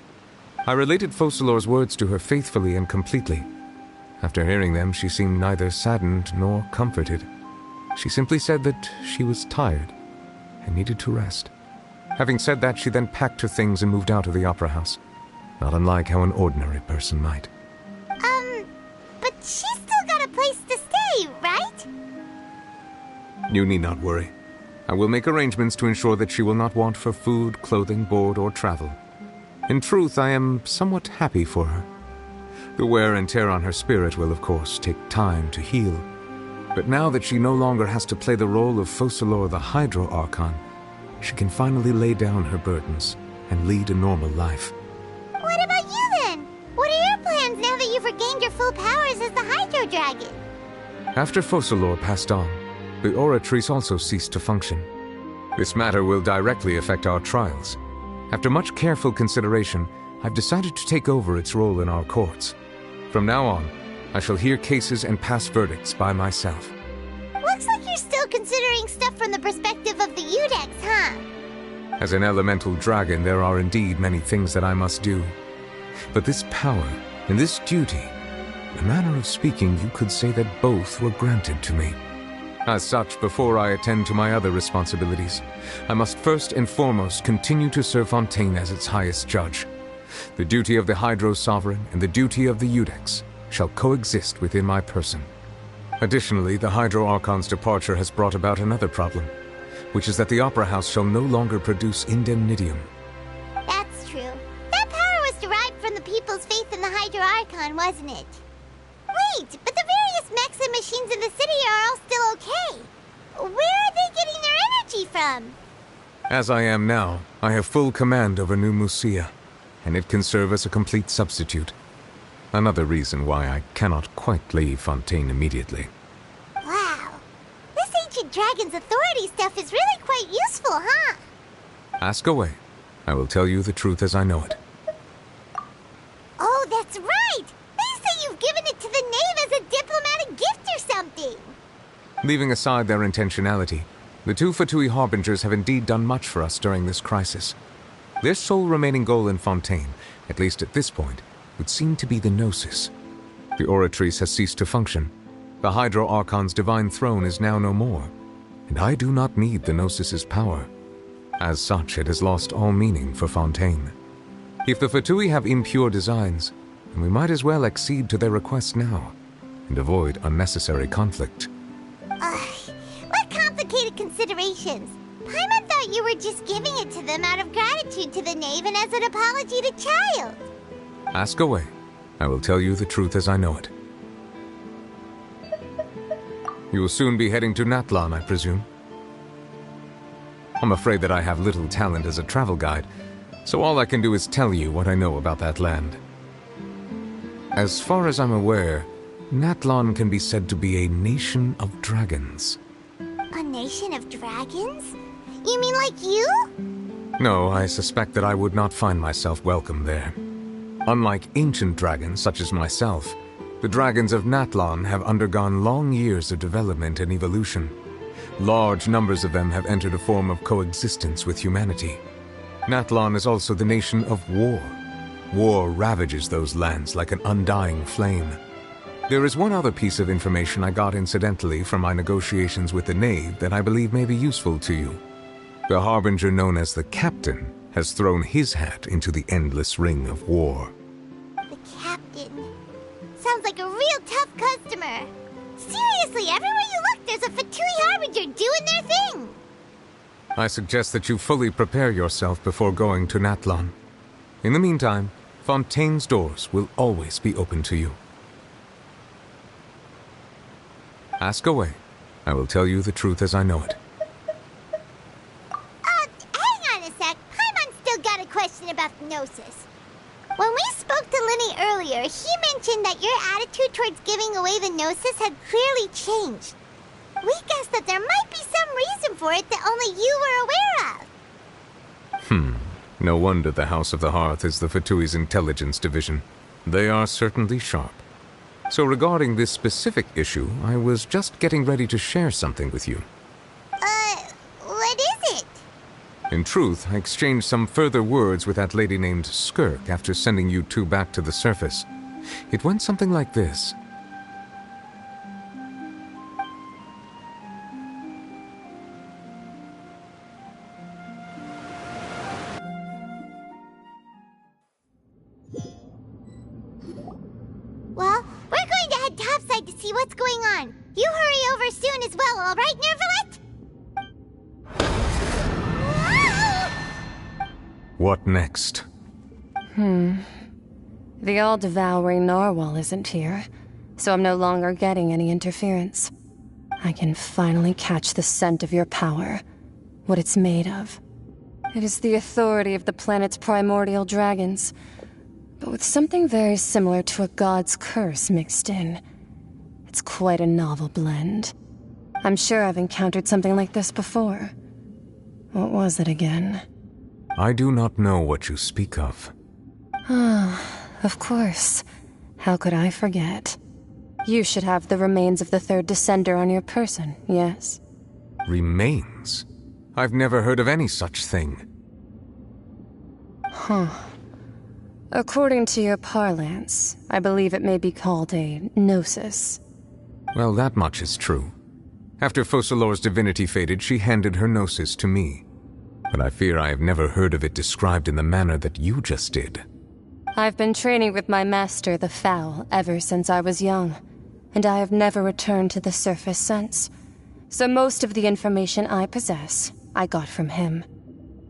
I related Focalor's words to her faithfully and completely. After hearing them, she seemed neither saddened nor comforted. She simply said that she was tired and needed to rest. Having said that, she then packed her things and moved out of the Opera House, not unlike how an ordinary person might. But she's still got a place to stay, right? You need not worry. I will make arrangements to ensure that she will not want for food, clothing, board, or travel. In truth, I am somewhat happy for her. The wear and tear on her spirit will, of course, take time to heal. But now that she no longer has to play the role of Focalor the Hydro Archon, she can finally lay down her burdens and lead a normal life. What about you then? What are your plans now that you've regained your full powers as the Hydro Dragon? After Focalor passed on, the Oratrice also ceased to function. This matter will directly affect our trials. After much careful consideration, I've decided to take over its role in our courts. From now on, I shall hear cases and pass verdicts by myself. Looks like you're still considering stuff from the perspective of the Udex, huh? As an elemental dragon, there are indeed many things that I must do. But this power and this duty, in a manner of speaking, you could say that both were granted to me. As such, before I attend to my other responsibilities, I must first and foremost continue to serve Fontaine as its highest judge. The duty of the Hydro Sovereign and the duty of the Iudex shall coexist within my person. Additionally, the Hydro Archon's departure has brought about another problem, which is that the Opera House shall no longer produce indemnitium. That's true. That power was derived from the people's faith in the Hydro Archon, wasn't it? Wait, but the various mechs and machines in the city are all still okay. Where are they getting their energy from? As I am now, I have full command over New Musia, and it can serve as a complete substitute. Another reason why I cannot quite leave Fontaine immediately. Wow. This ancient dragon's authority stuff is really quite useful, huh? Ask away. I will tell you the truth as I know it. Oh, that's right! They say you've given it to the knave as a diplomatic gift or something! Leaving aside their intentionality, the two Fatui Harbingers have indeed done much for us during this crisis. Their sole remaining goal in Fontaine, at least at this point, would seem to be the Gnosis. The Oratrice has ceased to function. The Hydro Archon's divine throne is now no more, and I do not need the Gnosis's power. As such, it has lost all meaning for Fontaine. If the Fatui have impure designs, then we might as well accede to their request now, and avoid unnecessary conflict. What complicated considerations! Paimon thought you were just giving it to them out of gratitude to the knave and as an apology to Child. Ask away. I will tell you the truth as I know it. You will soon be heading to Natlan, I presume? I'm afraid that I have little talent as a travel guide, so all I can do is tell you what I know about that land. As far as I'm aware, Natlan can be said to be a nation of dragons. A nation of dragons? You mean like you? No, I suspect that I would not find myself welcome there. Unlike ancient dragons such as myself, the dragons of Natlan have undergone long years of development and evolution. Large numbers of them have entered a form of coexistence with humanity. Natlan is also the nation of war. War ravages those lands like an undying flame. There is one other piece of information I got incidentally from my negotiations with the knave that I believe may be useful to you. The Harbinger known as the Captain has thrown his hat into the endless ring of war. The Captain. Sounds like a real tough customer. Seriously, everywhere you look, there's a Fatui Harbinger doing their thing. I suggest that you fully prepare yourself before going to Natlan. In the meantime, Fontaine's doors will always be open to you. Ask away. I will tell you the truth as I know it. Hang on a sec. Paimon's still got a question about the Gnosis. When we spoke to Linny earlier, he mentioned that your attitude towards giving away the Gnosis had clearly changed. We guessed that there might be some reason for it that only you were aware of. No wonder the House of the Hearth is the Fatui's intelligence division. They are certainly sharp. So regarding this specific issue, I was just getting ready to share something with you. What is it? In truth, I exchanged some further words with that lady named Skirk after sending you two back to the surface. It went something like this. Well, we're going to head topside to see what's going on. You hurry over soon as well, all right, Nervalet? What next? The all-devouring narwhal isn't here, so I'm no longer getting any interference. I can finally catch the scent of your power, what it's made of. It is the authority of the planet's primordial dragons, but with something very similar to a god's curse mixed in. It's quite a novel blend. I'm sure I've encountered something like this before. What was it again? I do not know what you speak of. Of course. How could I forget? You should have the remains of the third descender on your person, yes? Remains? I've never heard of any such thing. According to your parlance, I believe it may be called a gnosis. Well, that much is true. After Focalor's divinity faded, she handed her gnosis to me. But I fear I have never heard of it described in the manner that you just did. I've been training with my master, the Foul, ever since I was young, and I have never returned to the surface since. So most of the information I possess, I got from him.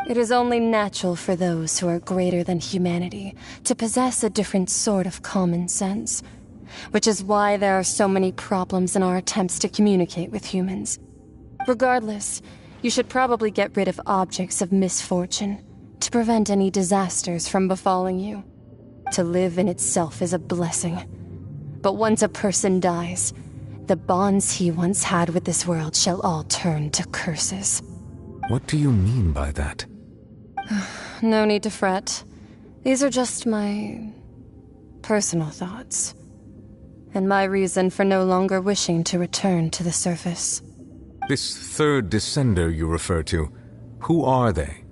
It is only natural for those who are greater than humanity to possess a different sort of common sense, which is why there are so many problems in our attempts to communicate with humans. Regardless, you should probably get rid of objects of misfortune to prevent any disasters from befalling you. To live in itself is a blessing. But once a person dies, the bonds he once had with this world shall all turn to curses. What do you mean by that? No need to fret. These are just my personal thoughts, and my reason for no longer wishing to return to the surface. This third descender you refer to, who are they?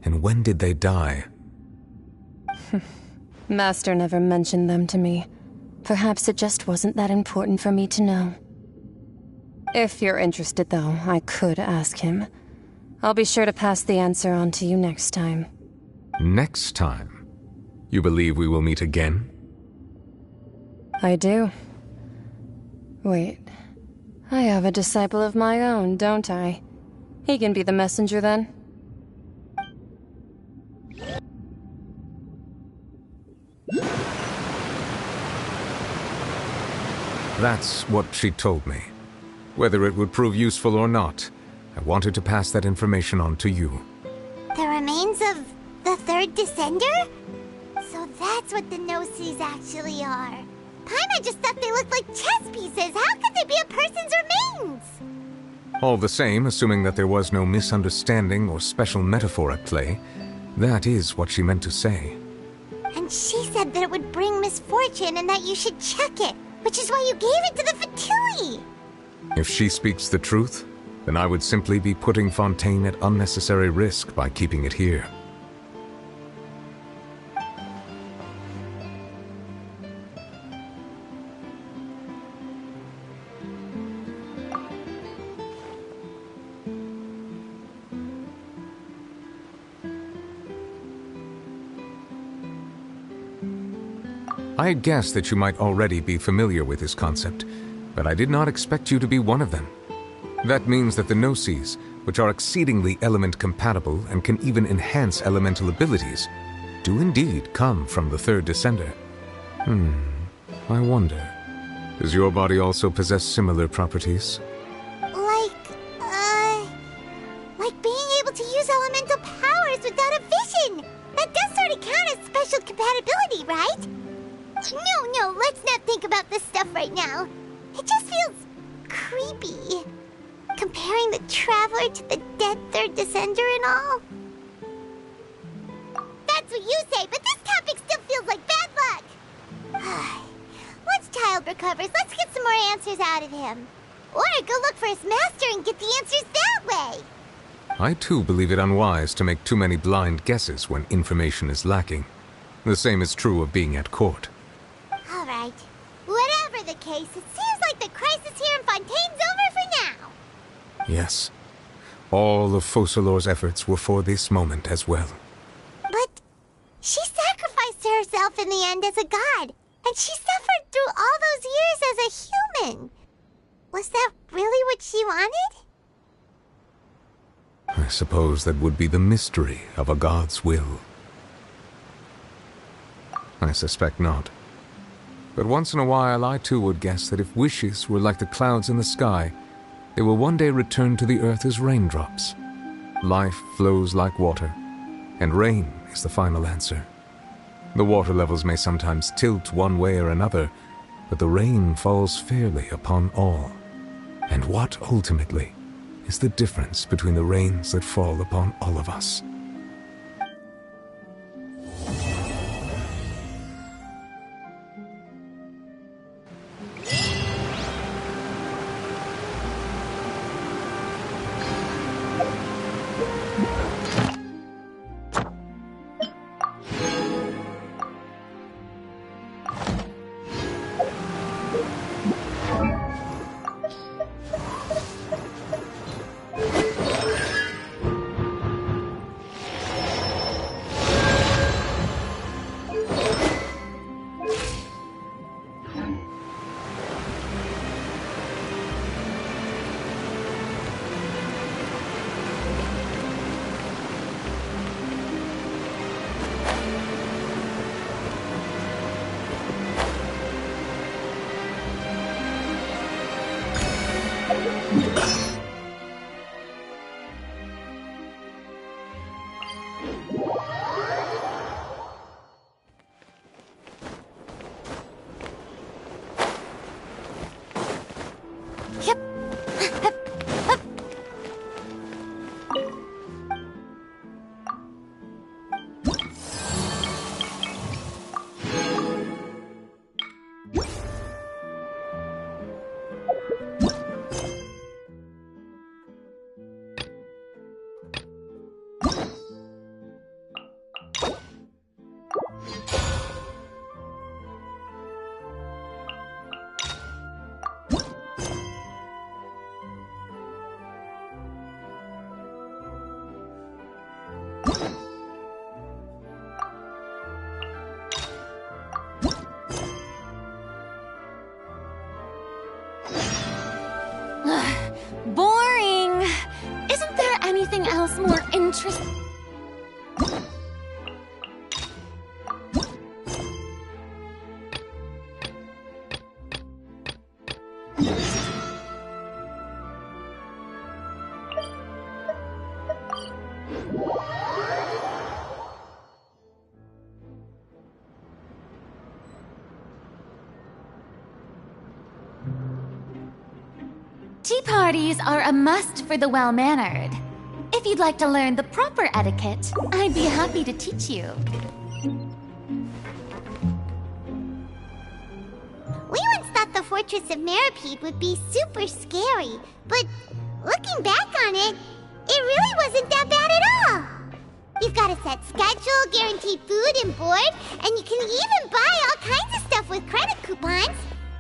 And when did they die? Master never mentioned them to me. Perhaps it just wasn't that important for me to know. If you're interested, though, I could ask him. I'll be sure to pass the answer on to you next time. Next time? You believe we will meet again? I do. Wait. I have a disciple of my own, don't I? He can be the messenger then. That's what she told me. Whether it would prove useful or not, I wanted to pass that information on to you. The remains of the third descender? So that's what the Gnosis actually are. Paimon just thought they looked like chess pieces. How could they be a person's remains? All the same, assuming that there was no misunderstanding or special metaphor at play, that is what she meant to say. And she said that it would bring misfortune and that you should check it, which is why you gave it to the Fatui. If she speaks the truth, then I would simply be putting Fontaine at unnecessary risk by keeping it here. I had guessed that you might already be familiar with this concept, but I did not expect you to be one of them. That means that the Gnosis, which are exceedingly element-compatible and can even enhance elemental abilities, do indeed come from the third descender. I wonder, does your body also possess similar properties? Like being able to use elemental powers without a vision! That does sort of count as special compatibility, right? No, let's not think about this stuff right now. It just feels creepy. Comparing the Traveler to the dead third descender and all. That's what you say, but this topic still feels like bad luck. Once Child recovers, let's get some more answers out of him. Or go look for his master and get the answers that way. I too believe it unwise to make too many blind guesses when information is lacking. The same is true of being at court. All right. Whatever the case, it seems like the crisis here in Fontaine's over for now. Yes. All of Focalor's efforts were for this moment as well. But she sacrificed herself in the end as a god, and she suffered through all those years as a human. Was that really what she wanted? I suppose that would be the mystery of a god's will. I suspect not. But once in a while I too would guess that if wishes were like the clouds in the sky, they will one day return to the earth as raindrops. Life flows like water, and rain is the final answer. The water levels may sometimes tilt one way or another, but the rain falls fairly upon all. And what, ultimately, is the difference between the rains that fall upon all of us? this more interesting? Tea parties are a must for the well-mannered. If you'd like to learn the proper etiquette, I'd be happy to teach you. We once thought the Fortress of Meripede would be super scary, but looking back on it, it really wasn't that bad at all. You've got a set schedule, guaranteed food and board, and you can even buy all kinds of stuff with credit coupons.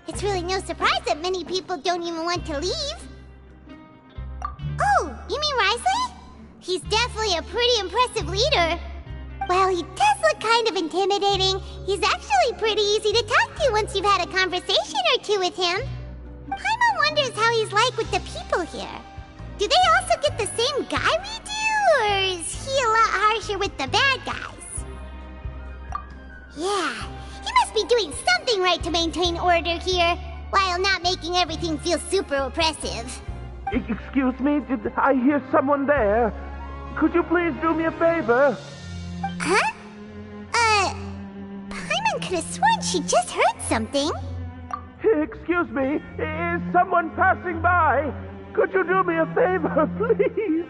It's really no surprise that many people don't even want to leave. Oh, you mean Risley? He's definitely a pretty impressive leader. While he does look kind of intimidating, he's actually pretty easy to talk to once you've had a conversation or two with him. Paimon wonders how he's like with the people here. Do they also get the same guy we do, or is he a lot harsher with the bad guys? Yeah, he must be doing something right to maintain order here, while not making everything feel super oppressive. Excuse me, did I hear someone there? Could you please do me a favor? Huh? Paimon could have sworn she just heard something. Excuse me, is someone passing by? Could you do me a favor, please?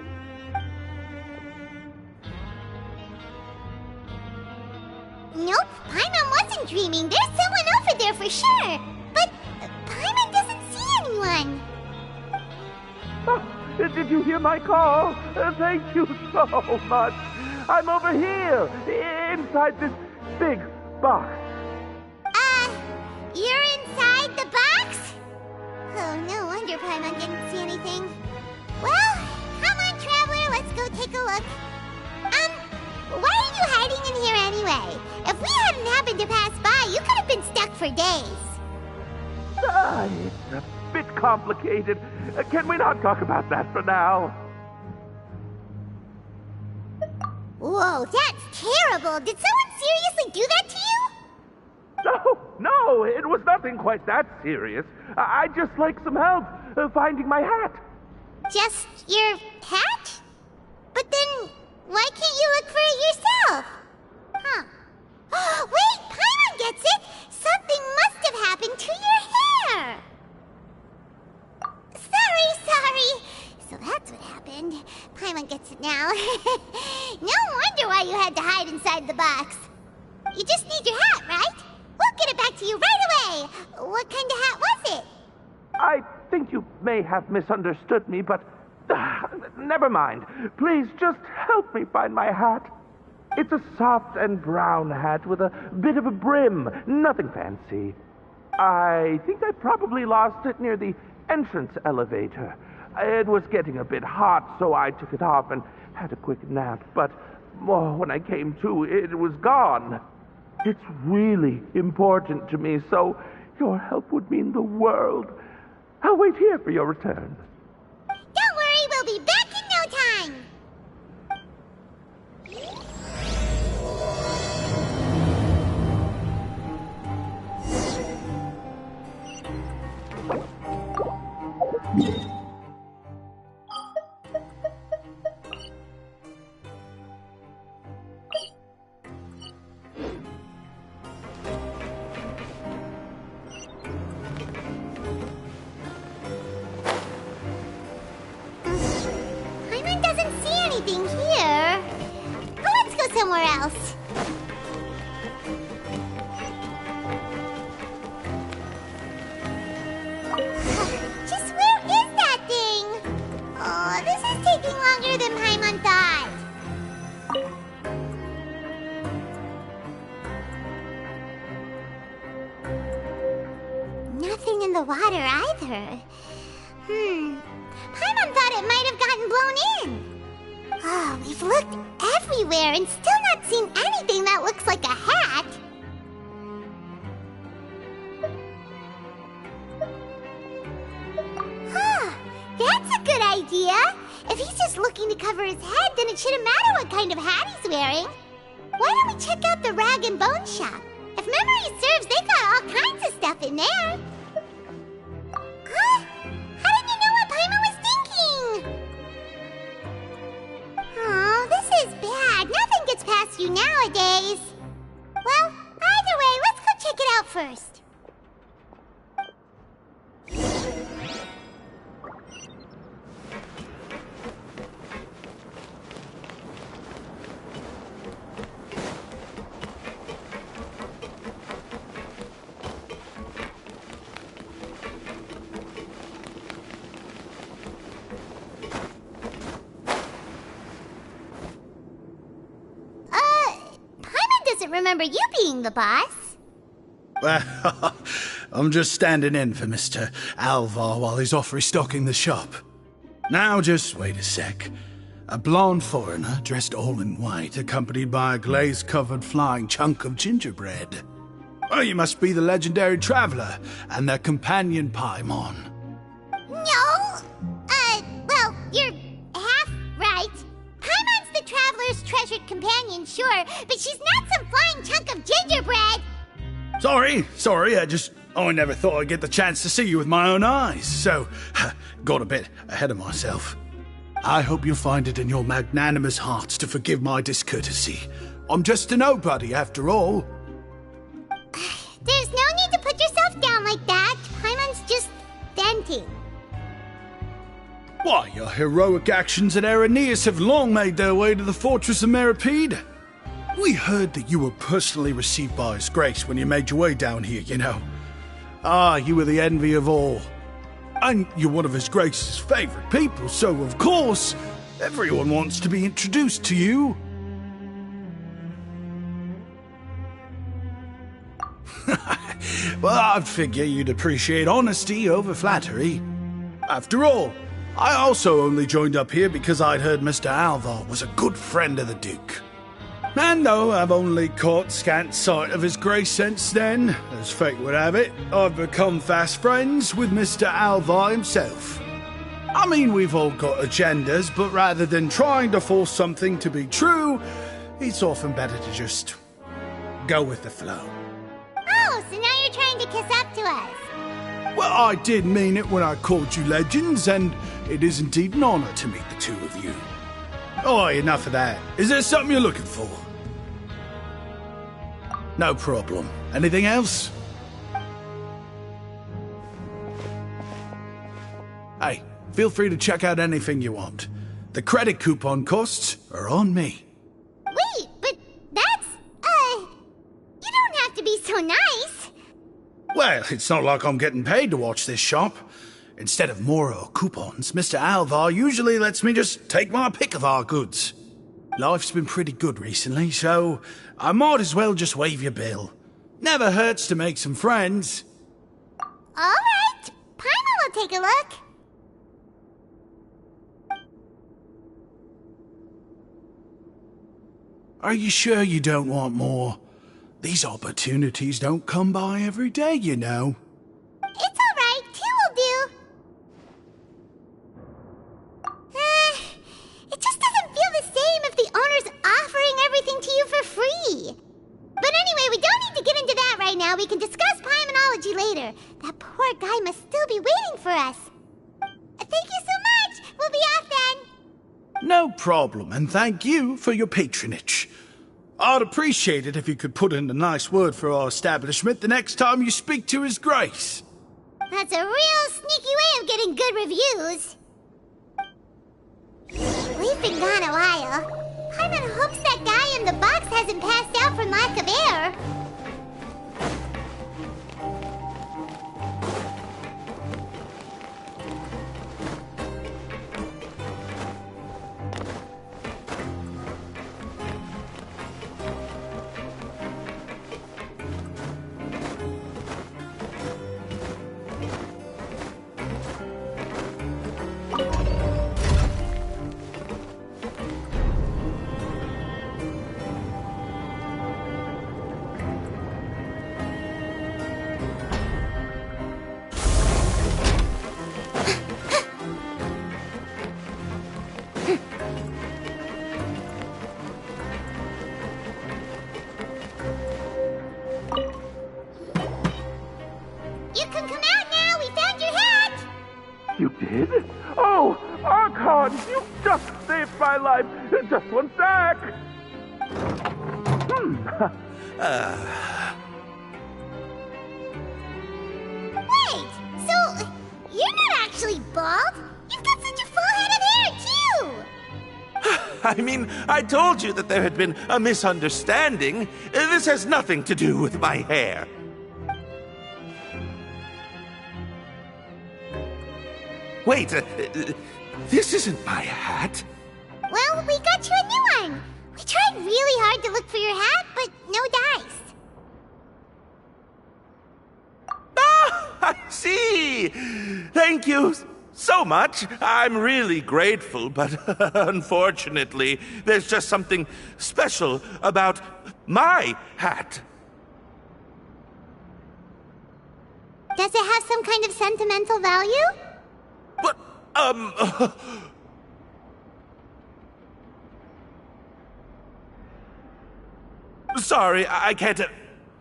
Nope, Paimon wasn't dreaming. There's someone over there for sure. But Paimon doesn't see anyone. Oh, did you hear my call? Thank you so much. I'm over here, inside this big box. You're inside the box? Oh, no wonder Paimon didn't see anything. Well, come on, Traveler, let's go take a look. Why are you hiding in here anyway? If we hadn't happened to pass by, you could have been stuck for days. It's a bit complicated. Can we not talk about that for now? Whoa, that's terrible. Did someone seriously do that to you? No, it was nothing quite that serious. I'd just like some help finding my hat. Just your hat? But then, why can't you look for it yourself? Huh. Wait, Paimon gets it! Something must have happened to your hair! Sorry. So that's what happened. Paimon gets it now. No wonder why you had to hide inside the box. You just need your hat, right? We'll get it back to you right away. What kind of hat was it? I think you may have misunderstood me, but never mind. Please just help me find my hat. It's a soft and brown hat with a bit of a brim. Nothing fancy. I think I probably lost it near the entrance elevator. It was getting a bit hot, so I took it off and had a quick nap. But when I came to, it was gone. It's really important to me, so your help would mean the world. I'll wait here for your return. Don't worry, we'll be back in no time. Paimon doesn't see anything here. Well, let's go somewhere else. Just where is that thing? Oh, this is taking longer than Paimon thought. Nothing in the water either. Paimon thought it might have gotten blown in. Oh, we've looked everywhere and still not seen anything that looks like a hat. Huh, that's a good idea. If he's just looking to cover his head, then it shouldn't matter what kind of hat he's wearing. Why don't we check out the Rag and Bone Shop? If memory serves, they got all kinds of stuff in there. Huh? How did you know what Paimon was thinking? Oh, this is bad. Nothing gets past you nowadays. Well, either way, let's go check it out first. Remember you being the boss. Well, I'm just standing in for Mr. Alvar while he's off restocking the shop. Now just wait a sec. A blonde foreigner dressed all in white, accompanied by a glaze-covered flying chunk of gingerbread. Oh, you must be the legendary traveler and their companion Paimon. No! Well, you're half right. Paimon's the traveler's treasured companion, sure, but she's not some flying chunk of gingerbread! Sorry, I never thought I'd get the chance to see you with my own eyes, so got a bit ahead of myself. I hope you find it in your magnanimous hearts to forgive my discourtesy. I'm just a nobody, after all. There's no need to put yourself down like that. Paimon's just venting. Why, your heroic actions at Araneus have long made their way to the fortress of Meripede. We heard that you were personally received by His Grace when you made your way down here, you know. Ah, you were the envy of all. And you're one of His Grace's favorite people, so of course, everyone wants to be introduced to you. Well, I'd figure you'd appreciate honesty over flattery. After all, I also only joined up here because I'd heard Mr. Alvar was a good friend of the Duke. And though I've only caught scant sight of His Grace since then, as fate would have it, I've become fast friends with Mr. Alvar himself. I mean, we've all got agendas, but rather than trying to force something to be true, it's often better to just go with the flow. Oh, so now you're trying to kiss up to us. Well, I did mean it when I called you legends, and it is indeed an honor to meet the two of you. Oh, enough of that. Is there something you're looking for? No problem. Anything else? Hey, feel free to check out anything you want. The credit coupon costs are on me. Wait, but that's, you don't have to be so nice. Well, it's not like I'm getting paid to watch this shop. Instead of more coupons, Mr. Alvar usually lets me just take my pick of our goods. Life's been pretty good recently, so I might as well just waive your bill. Never hurts to make some friends. All right, Paimon will take a look. Are you sure you don't want more? These opportunities don't come by every day, you know. It's all right, 2 will do. It just doesn't feel the same if the owner's offering everything to you for free. But anyway, we don't need to get into that right now. We can discuss Paimonology later. That poor guy must still be waiting for us. Thank you so much. We'll be off then. No problem, and thank you for your patronage. I'd appreciate it if you could put in a nice word for our establishment the next time you speak to His Grace. That's a real sneaky way of getting good reviews. We've been gone a while. Paimon hopes that guy in the box hasn't passed out from lack of air. You've just saved my life. Just one sec. Wait, so you're not actually bald? You've got such a full head of hair, too! I mean, I told you that there had been a misunderstanding. This has nothing to do with my hair. Wait, this isn't my hat. Well, we got you a new one. We tried really hard to look for your hat, but no dice. Ah, I see! Thank you so much. I'm really grateful, but unfortunately, there's just something special about my hat. Does it have some kind of sentimental value? But, sorry, I can't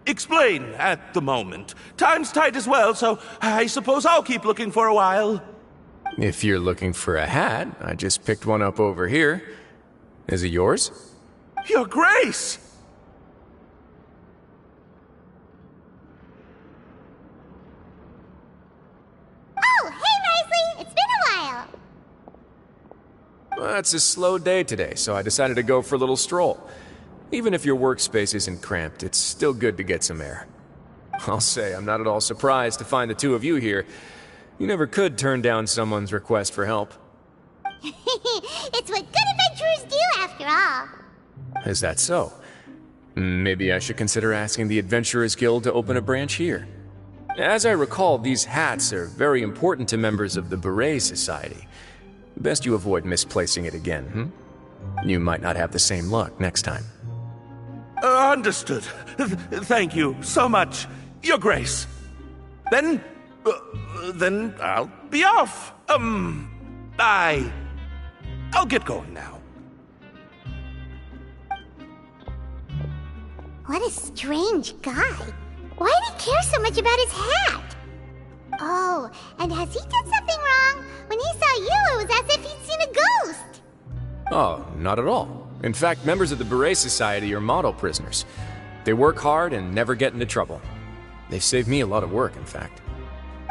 explain at the moment. Time's tight as well, so I suppose I'll keep looking for a while. If you're looking for a hat, I just picked one up over here. Is it yours? Your Grace! Oh, hey, Nicely! It's been a while! Well, it's a slow day today, so I decided to go for a little stroll. Even if your workspace isn't cramped, it's still good to get some air. I'll say, I'm not at all surprised to find the two of you here. You never could turn down someone's request for help. It's what good adventurers do, after all. Is that so? Maybe I should consider asking the Adventurers Guild to open a branch here. As I recall, these hats are very important to members of the Beret Society. Best you avoid misplacing it again, You might not have the same luck next time. Understood. Thank you so much, Your Grace. Then I'll be off. I'll get going now. What a strange guy. Why did he care so much about his hat? Oh, and has he done something wrong? When he saw you, it was as if he'd seen a ghost. Oh, not at all. In fact, members of the Beret Society are model prisoners. They work hard and never get into trouble. They've saved me a lot of work, in fact.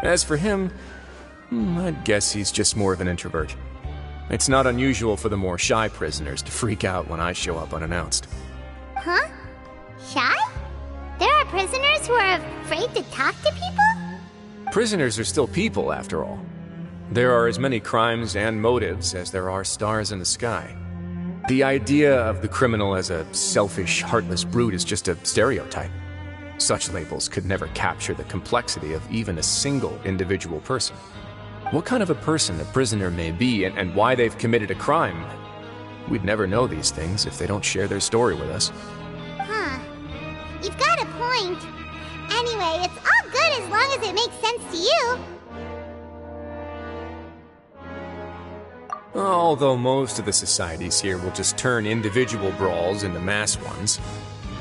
As for him, I'd guess he's just more of an introvert. It's not unusual for the more shy prisoners to freak out when I show up unannounced. Huh? Shy? There are prisoners who are afraid to talk to people? Prisoners are still people, after all. There are as many crimes and motives as there are stars in the sky. The idea of the criminal as a selfish, heartless brute is just a stereotype. Such labels could never capture the complexity of even a single individual person. What kind of a person a prisoner may be and why they've committed a crime, we'd never know these things if they don't share their story with us. Huh. You've got a point. Anyway, it's all good as long as it makes sense to you. Although most of the societies here will just turn individual brawls into mass ones,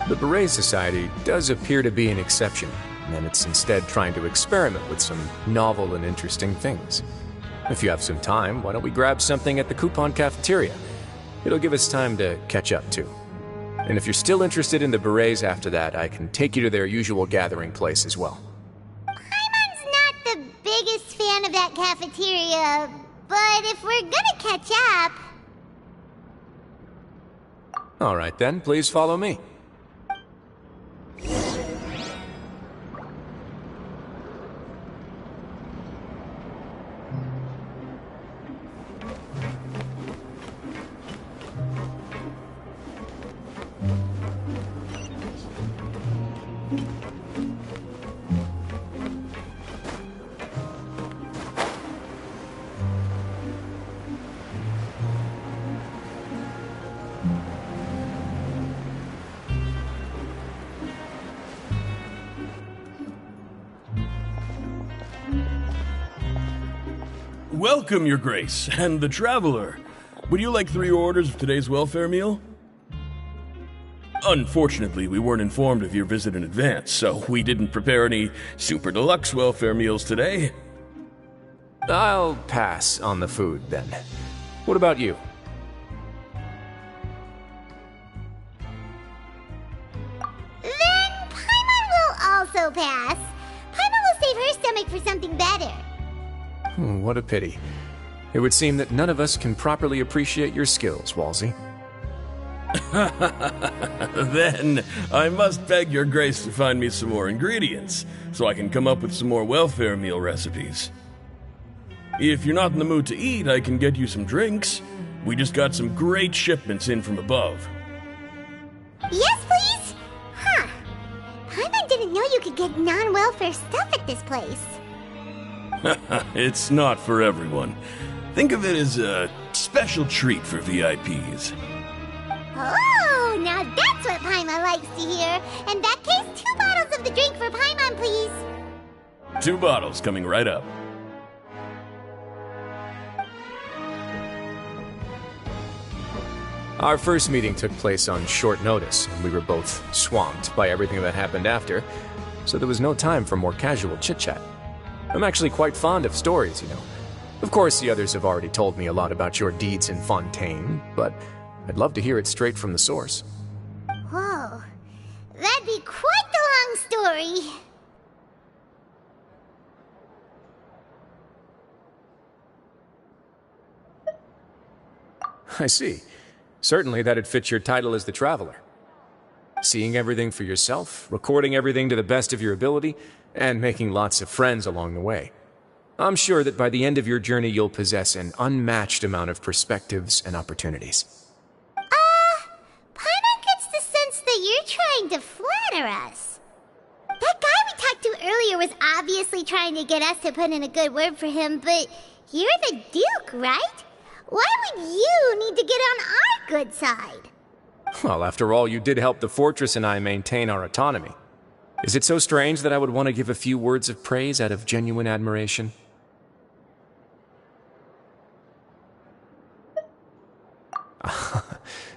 the Beret Society does appear to be an exception, and it's instead trying to experiment with some novel and interesting things. If you have some time, why don't we grab something at the Coupon Cafeteria? It'll give us time to catch up, too. And if you're still interested in the Berets after that, I can take you to their usual gathering place as well. Paimon's not the biggest fan of that cafeteria, but if we're gonna catch up... All right then, please follow me. Welcome, Your Grace, and the Traveler. Would you like 3 orders of today's welfare meal? Unfortunately, we weren't informed of your visit in advance, so we didn't prepare any super deluxe welfare meals today. I'll pass on the food, then. What about you? Then Paimon will also pass. Paimon will save her stomach for something better. What a pity. It would seem that none of us can properly appreciate your skills, Walsey. Then I must beg your grace to find me some more ingredients, so I can come up with some more welfare meal recipes. If you're not in the mood to eat, I can get you some drinks. We just got some great shipments in from above. Yes, please? Huh. Paimon didn't know you could get non-welfare stuff at this place. It's not for everyone. Think of it as a special treat for VIPs. Oh, now that's what Paimon likes to hear. In that case, 2 bottles of the drink for Paimon, please. 2 bottles coming right up. Our first meeting took place on short notice, and we were both swamped by everything that happened after, so there was no time for more casual chit-chat. I'm actually quite fond of stories, you know. Of course, the others have already told me a lot about your deeds in Fontaine, but I'd love to hear it straight from the source. Whoa. That'd be quite the long story. I see. Certainly that'd fit your title as the Traveler. Seeing everything for yourself, recording everything to the best of your ability, and making lots of friends along the way. I'm sure that by the end of your journey you'll possess an unmatched amount of perspectives and opportunities. Paimon gets the sense that you're trying to flatter us. That guy we talked to earlier was obviously trying to get us to put in a good word for him, but you're the Duke, right? Why would you need to get on our good side? Well, after all, you did help the Fortress and I maintain our autonomy. Is it so strange that I would want to give a few words of praise out of genuine admiration?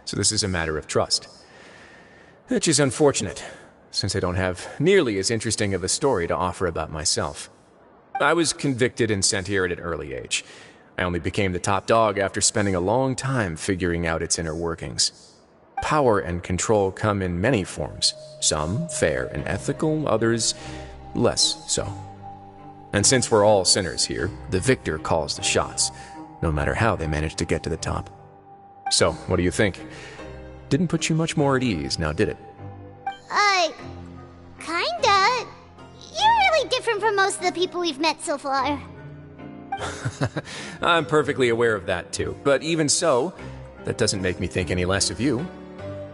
So this is a matter of trust. Which is unfortunate, since I don't have nearly as interesting of a story to offer about myself. I was convicted and sent here at an early age. I only became the top dog after spending a long time figuring out its inner workings. Power and control come in many forms, some fair and ethical, others less so. And since we're all sinners here, the victor calls the shots, no matter how they manage to get to the top. So, what do you think? Didn't put you much more at ease, now did it? Kinda. You're really different from most of the people we've met so far. I'm perfectly aware of that too, but even so, that doesn't make me think any less of you.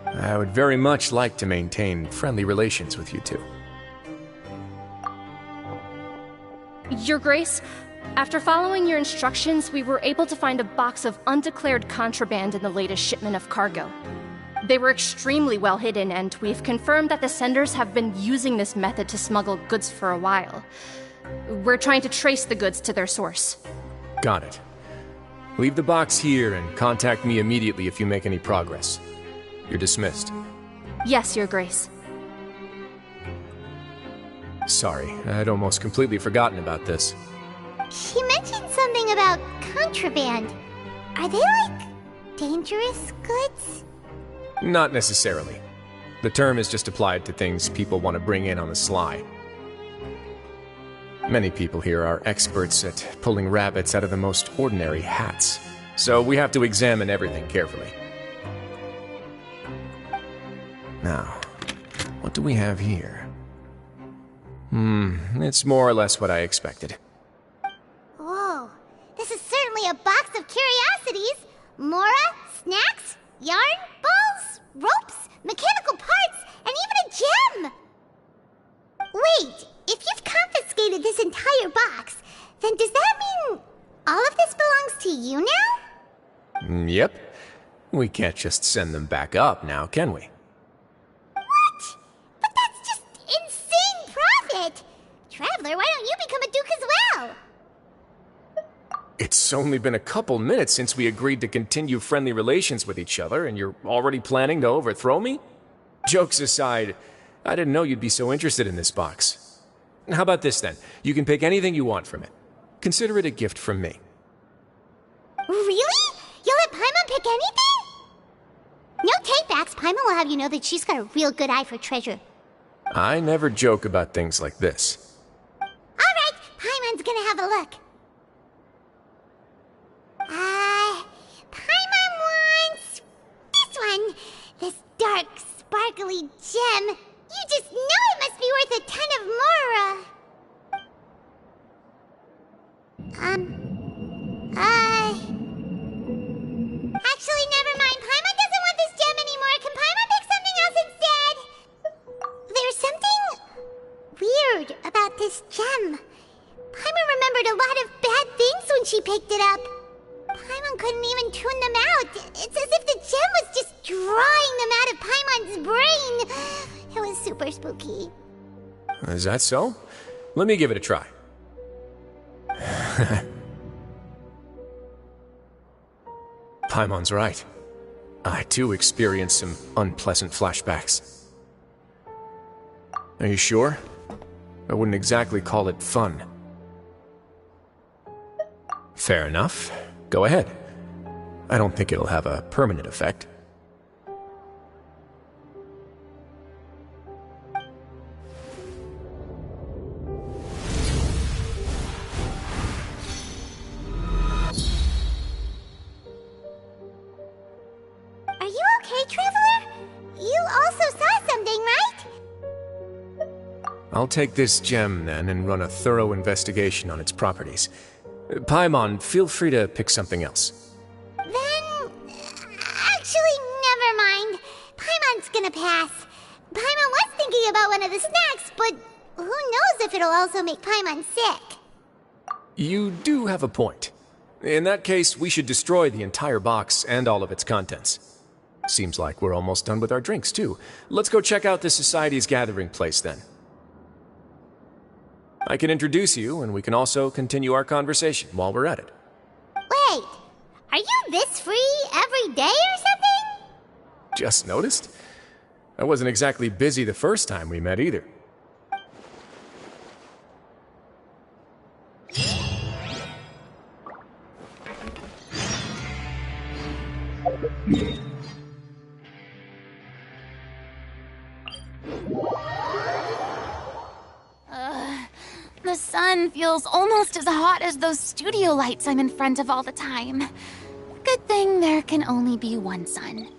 I would very much like to maintain friendly relations with you two. Your Grace, after following your instructions, we were able to find a box of undeclared contraband in the latest shipment of cargo. They were extremely well hidden, and we've confirmed that the senders have been using this method to smuggle goods for a while. We're trying to trace the goods to their source. Got it. Leave the box here and contact me immediately if you make any progress. You're dismissed. Yes, Your Grace. Sorry, I'd almost completely forgotten about this. She mentioned something about contraband. Are they, like, dangerous goods? Not necessarily. The term is just applied to things people want to bring in on the sly. Many people here are experts at pulling rabbits out of the most ordinary hats, so we have to examine everything carefully. Now, what do we have here? It's more or less what I expected. Whoa, this is certainly a box of curiosities. Mora, snacks, yarn, balls, ropes, mechanical parts, and even a gem! Wait, if you've confiscated this entire box, then does that mean all of this belongs to you now? Yep. We can't just send them back up now, can we? What? But that's just insane profit! Traveler, why don't you become a duke as well? It's only been a couple minutes since we agreed to continue friendly relations with each other, and you're already planning to overthrow me? Jokes aside, I didn't know you'd be so interested in this box. How about this then? You can pick anything you want from it. Consider it a gift from me. Really? like anything? No takebacks. Paimon will have you know that she's got a real good eye for treasure. I never joke about things like this. Alright, Paimon's gonna have a look. Paimon wants... this one. This dark, sparkly gem. You just know it must be worth a ton of Mora. Actually, never mind. Paimon doesn't want this gem anymore. Can Paimon pick something else instead? There's something weird about this gem. Paimon remembered a lot of bad things when she picked it up. Paimon couldn't even tune them out. It's as if the gem was just drawing them out of Paimon's brain. It was super spooky. Is that so? Let me give it a try. Paimon's right. I too experienced some unpleasant flashbacks. Are you sure? I wouldn't exactly call it fun. Fair enough. Go ahead. I don't think it'll have a permanent effect. Are you okay, Traveler? You also saw something, right? I'll take this gem then and run a thorough investigation on its properties. Paimon, feel free to pick something else. Then... actually, never mind. Paimon's gonna pass. Paimon was thinking about one of the snacks, but who knows if it'll also make Paimon sick. You do have a point. In that case, we should destroy the entire box and all of its contents. Seems like we're almost done with our drinks, too. Let's go check out the Society's gathering place, then. I can introduce you, and we can also continue our conversation while we're at it. Wait, are you this free every day or something? Just noticed? I wasn't exactly busy the first time we met, either. The sun feels almost as hot as those studio lights I'm in front of all the time. Good thing there can only be one sun.